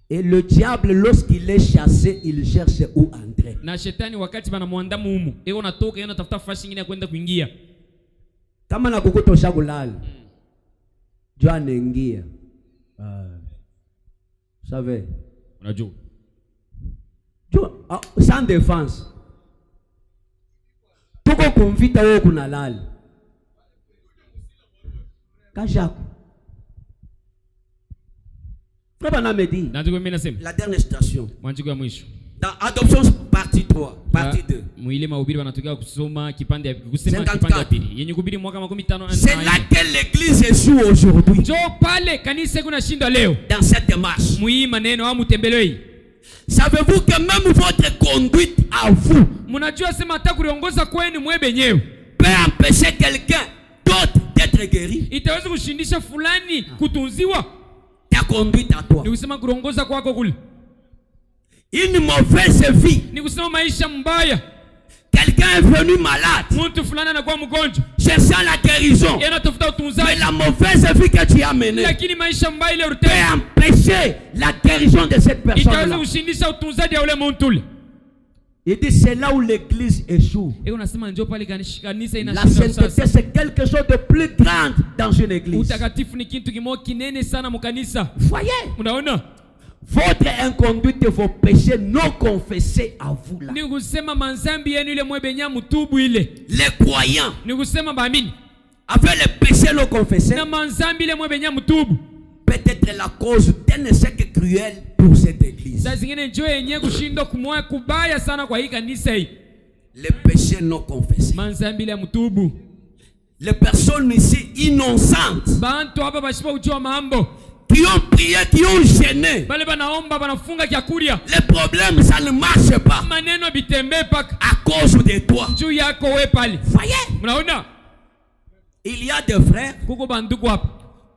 Et le diable, lorsqu'il est chassé, il cherche où entrer. Kama na kukutosha kulala, Dieu anaingia. Vous savez, sans défense. Tuko kumvita wewe kunalala. Kajako. Frère Branham me dit, la dernière citation. Dans Adoption partie 3, partie 2. Mwile mahubiri wanatokea kusoma kipande kusema kipande ya pili. Yenye kuhubiri mwaka 50. C'est là que l'église échoue aujourd'hui. Njoo pale kanisa kuna shinda leo. Dans cette marche. Mwi maneno au mtembelei. Savez-vous que même votre conduite à vous, mnajua sema hata kuliongoza kwenu mwe benyewe peut empêcher quelqu'un d'autre d'être guéri? Itaweza kushindisha fulani kutunziwa. Ta conduite à toi. Ni kusema kulongoza kwako kule. Une mauvaise vie. Ni kusema maisha mbaya. Quelqu'un est venu malade. Mtu fulani anakuwa mgonjwa. Cherchant la guérison. Anatafuta utunzaji. Mais la mauvaise vie que tu as menée. Lakini maisha mbaya ile peut empêcher la guérison de cette personne. Itaweza kushindisha utunzaji wa ule mtu ule. Il dit c'est là où l'église échoue. Unasema njoo pale kanisa inashinda. La sainteté c'est quelque chose de plus grand dans une église. Utakatifu ni kitu kimoja kinene sana mkanisa. Voyez? Unaona? Votre inconduite, vos péchés non confessés à vous là. Ni kusema manzambi yenu ile mwebenya mutubu ile. Les croyants. Ni kusema baamini. Avec les péchés non confessés. Na manzambi ile mwebenya mutubu. Peut-être la cause d'un échec cruel pour cette église. Sasa zingine njoo yenyewe kushinda kumwa kubaya sana kwa hii kanisa hii. Les péchés non confessés. Manzambi ile mutubu. Les personnes ici innocentes. Bantu hapa bashiba kujua mambo. Qui ont prié, qui ont gêné. Les problèmes, ça ne marche pas. À cause de toi. Voyez? Il y a des frères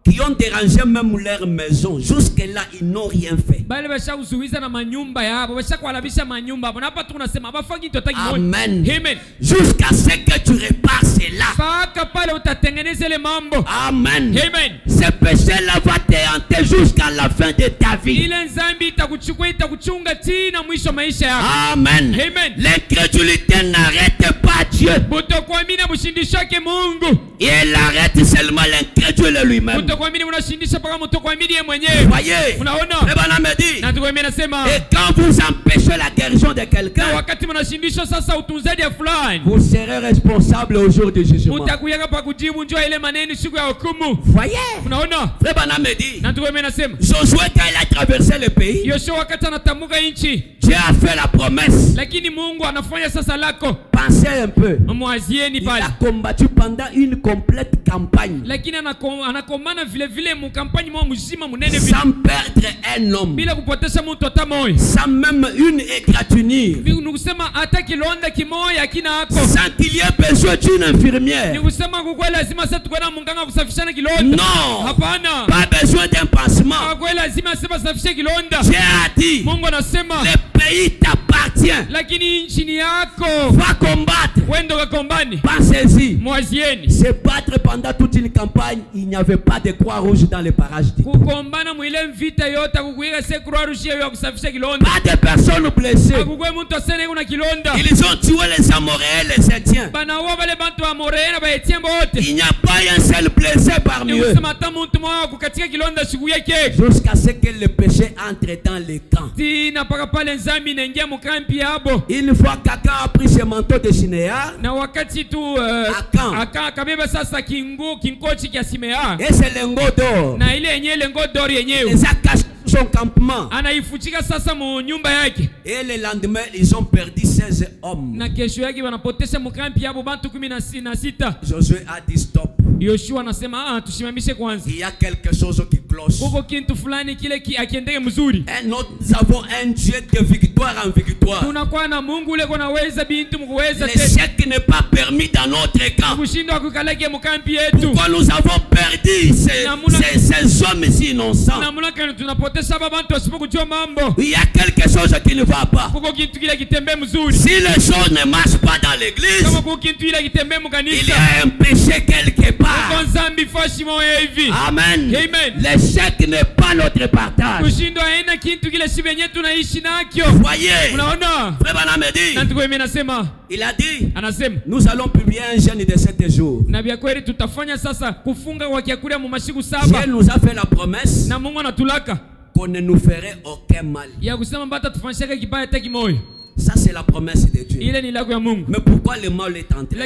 qui ont dérangé même leur maison. Jusque-là, ils n'ont rien fait. Amen. Amen. Jusqu'à ce que tu répares cela. Amen. Amen. Ce péché-là va te hanter jusqu'à la fin de ta vie. Amen. Amen. L'incrédulité n'arrête pas Dieu. Il arrête seulement l'incrédule lui-même. Voyez, et quand vous empêchez la guérison de quelqu'un, vous serez responsable au jour du jugement. Voyez, Josué, quand il a traversé le pays, Dieu a fait la promesse. Pensez un peu. Il a combattu pendant une complète campagne. Sans perdre un homme. Sans même une égratignure. Sans qu'il y ait besoin d'une infirmière. Non. Pas besoin d'un pansement. Dieu a dit, le pays t'appartient. Va combattre. Pensez-y. Se battre pendant toute une campagne, il n'y avait pas de croix rouge dans les parages du tout. Pas de personnes blessées. Ils ont tué les Amoréens, les Étiens. Il n'y a pas un seul blessé parmi eux. Jusqu'à ce que le péché entre dans les camps. Une fois qu'Akan a pris ses manteaux de Shinéar, et c'est lengo d'or. Les a caché son campement. Et le lendemain, ils ont perdu 16 hommes. Josué a dit stop. Il y a quelque chose qui cloche. Et nous avons un Dieu de victoire en victoire. L'échec n'est pas permis dans notre camp. Pourquoi nous avons perdu ces hommes si innocents? Il y a quelque chose qui ne va pas. Si les choses ne marchent pas dans l'église, il y a un péché quelque part. Amen. L'échec n'est pas notre partage. Voyez, il a dit, nous allons publier un jeûne de 7 jours. Dieu nous a fait la promesse qu'on ne nous ferait aucun mal. Ça c'est la promesse de Dieu. Mais pourquoi le mal est entré?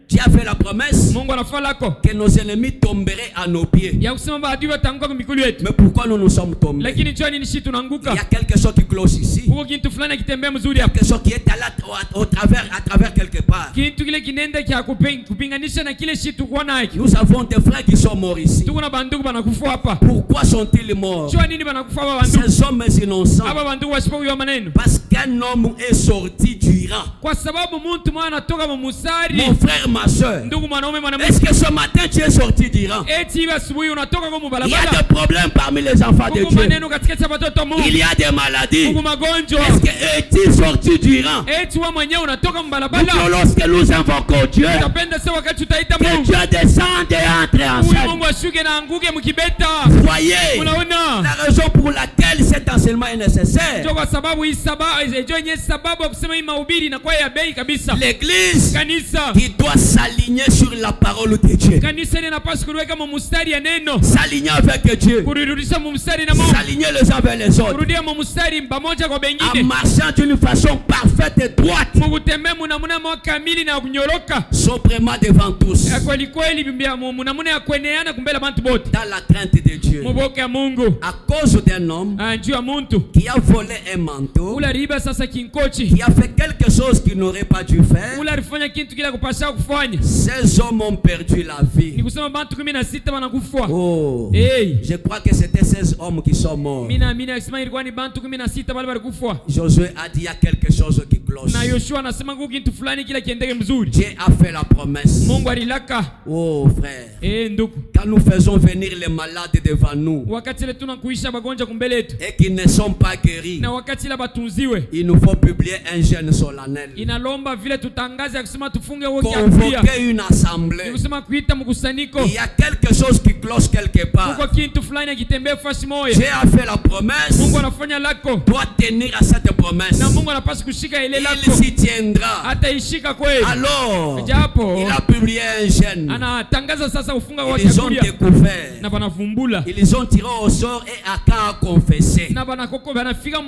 Dieu a fait la promesse Mungu anafanya lako que nos ennemis tomberaient à nos pieds. ya kusema maadui wataanguka kwa miguu yetu. Mais pourquoi nous nous sommes tombés? Lakini njoo nini shi Il y tunaanguka? a quelque chose qui cloche ici. Huko kitu fulani kitembea mzuri hapo. Quelque chose qui est à travers quelque part. Kitu kile kinaenda kia kupinganisha na kile shi tuko nayo. Nous avons des frères qui sont morts ici. Tuko na bandugu banakufa hapa. Pourquoi sont-ils morts? Njoo nini banakufa hapa bandugu? Ces hommes innocents. Hapa bandugu wasipokuwa maneno. Parce qu'un homme est sorti du rang. Kwa sababu mtu mwana anatoka mmusari. Mon frère, ma soeur. Ndugu mwanaume mwanamke. Est-ce que ce matin tu es sorti du rang? Eti asubuhi unatoka kwa Il y a mbalabala. des problèmes parmi les enfants de Dieu. Maneno katika cha watoto wa Mungu. Il y a des maladies. Mungu magonjwa. Est-ce que es-tu sorti du rang? Eti wewe mwenyewe unatoka mbalabala. Lorsque nous invoquons Dieu, Utapenda sasa wakati utaita que Mungu. Dieu descende et entre en Huyu scène. Mungu ashuke na anguke mkibeta. Voyez Unaona? la raison pour laquelle cet enseignement est nécessaire. Ndio kwa sababu hii sababu ya kusema hii mahubiri inakuwa ya bei kabisa. L'église Kanisa qui doit s'aligner sur la parole de Dieu. Kanisa linapaswa kuweka mstari ya neno. S'aligner avec Dieu. Kurudisha mstari na Mungu. S'aligner les uns vers les autres. Kurudia mstari pamoja kwa En wengine. marchant d'une façon parfaite et droite. Mkutembea mnamuna mwa kamili na kunyoroka. Sobrement devant tous. Kweli kweli mnamuna ya kueneana kumbele bantu bote. Dans la crainte de Dieu. Mboke ya Mungu. À cause d'un homme Njoo ya mtu qui a volé un manteau. ula riba sasa kinkochi. Qui a fait quelque chose qu'il n'aurait pas dû faire. Ula alifanya kitu kile kupasha kufanya. Ces hommes ont perdu la vie. Ni kusema bantu 16 wanakufa. Oh. Hey. Je crois que c'était 16 hommes qui sont morts. Mina akisema ilikuwa ni bantu 16 wale walikufa. Josué a dit il y a quelque chose qui cloche. Na Yoshua anasema nguo kitu fulani kila kiendeke mzuri. Dieu a fait la promesse. Mungu alilaka. Oh frère. Ndugu. Quand nous faisons venir les malades devant nous. Wakati ile tunakuisha bagonja kumbele yetu. Et qui ne sont pas guéris. Na wakati ile batunziwe. Il nous faut publier un jeûne solennel. Inalomba vile tutangaze kusema tufunge wote convoquer une assemblée. Kusema kuita mkusanyiko. Il y a quelque chose qui cloche quelque part. Uko kitu fulani kitembea fasi moja. Dieu a fait la promesse. Mungu anafanya lako. Doit tenir à cette promesse. Na Mungu anapaswa kushika ile lako. Il s'y tiendra. Ataishika kweli. Alors, japo il a publié un jeûne. Anatangaza sasa ufunga wote. Ils ont découvert. Na banavumbula. Ils ont tiré au sort et Akan a confessé. Na banakoko banafika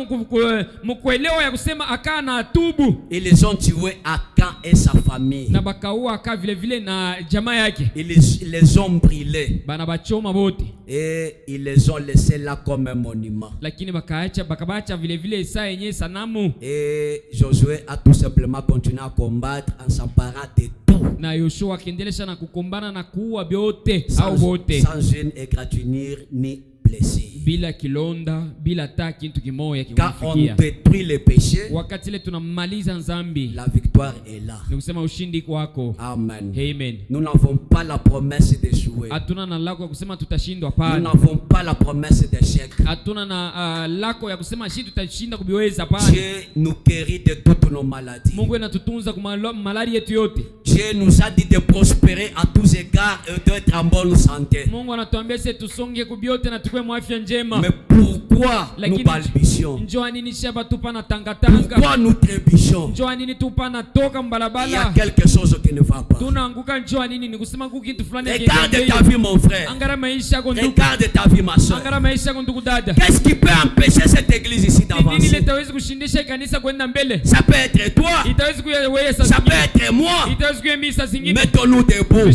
mkuelewa ya kusema Akan na tubu. Ils ont tué Akan et sa famille. Na bakaua Akan vile vile na jamaa yake. Ils les ont brûlés. Banabachoma wote. Et ils les ont laissés là comme un monument. Lakini bakabacha vile vile saa yenyewe sanamu. Et Josué a tout simplement continué à combattre en s'emparant de tout. Na Yoshua akiendelea na kukombana na kuua vyote au wote. Sans gêne, égratignure ni blessure. Bila kilonda, bila taa kitu kimoja Quand on détruit les péchés, wakati ile tunamaliza nzambi, la victoire est là. Ni kusema ushindi kwako. Amen. Amen. Nous n'avons pas la promesse d'échouer. Hatuna na lako ya kusema tutashindwa hapana. Nous n'avons pas la promesse d'échec. Hatuna na lako ya kusema shi tutashinda kubiweza hapana. Dieu nous guérit de toutes nos maladies. Mungu anatutunza kwa malari yetu yote. Dieu nous a dit de prospérer à tous égards et d'être en bonne santé. Mungu anatuambia sisi tusonge kubiote na tukue afya njema. Mais pourquoi nous balbutions? Njoo nini shaba tupa na tangatanga? Pourquoi nous trébuchons? Njoo nini tupa na toka mbalabala? Il y a quelque chose qui ne va pas. Tunaanguka njoo nini ni kusema kitu fulani kiende. Regarde ta vie mon frère. Angara maisha yako ndugu. Regarde ta vie ma soeur. Angara maisha yako ndugu dada. Qu'est-ce qui peut empêcher cette église ici d'avancer? Nini litaweza kushindisha kanisa kwenda mbele? Ça peut être toi. Itaweza kuwa wewe sasa. Ça peut être moi. Itaweza kuwa mimi sasa zingine. Mettons-nous debout.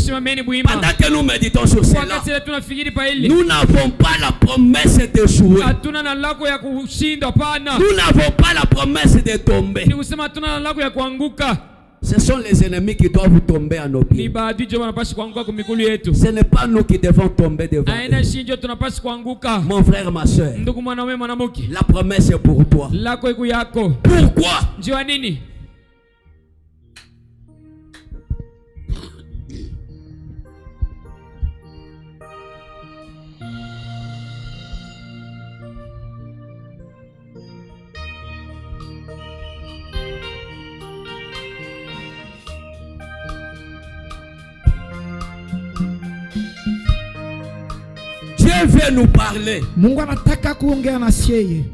Pendant que nous méditons sur cela. Nous n'avons pas la promesse d'échouer. Hatuna na lako ya kushinda hapana. Nous n'avons pas la promesse de tomber. Ni kusema hatuna na lako ya kuanguka. Ce sont les ennemis qui doivent tomber à nos pieds. Ni baadhi je wanapaswa kuanguka kwa miguu yetu. Ce n'est pas nous qui devons tomber devant. Aina shinjo tunapaswa kuanguka. Mon frère, ma soeur. Ndugu mwanaume mwanamke. La promesse est pour toi. Lako iko yako. Pourquoi? Njoo nini? Dieu veut nous parler. Mungu anataka kuongea na sisi.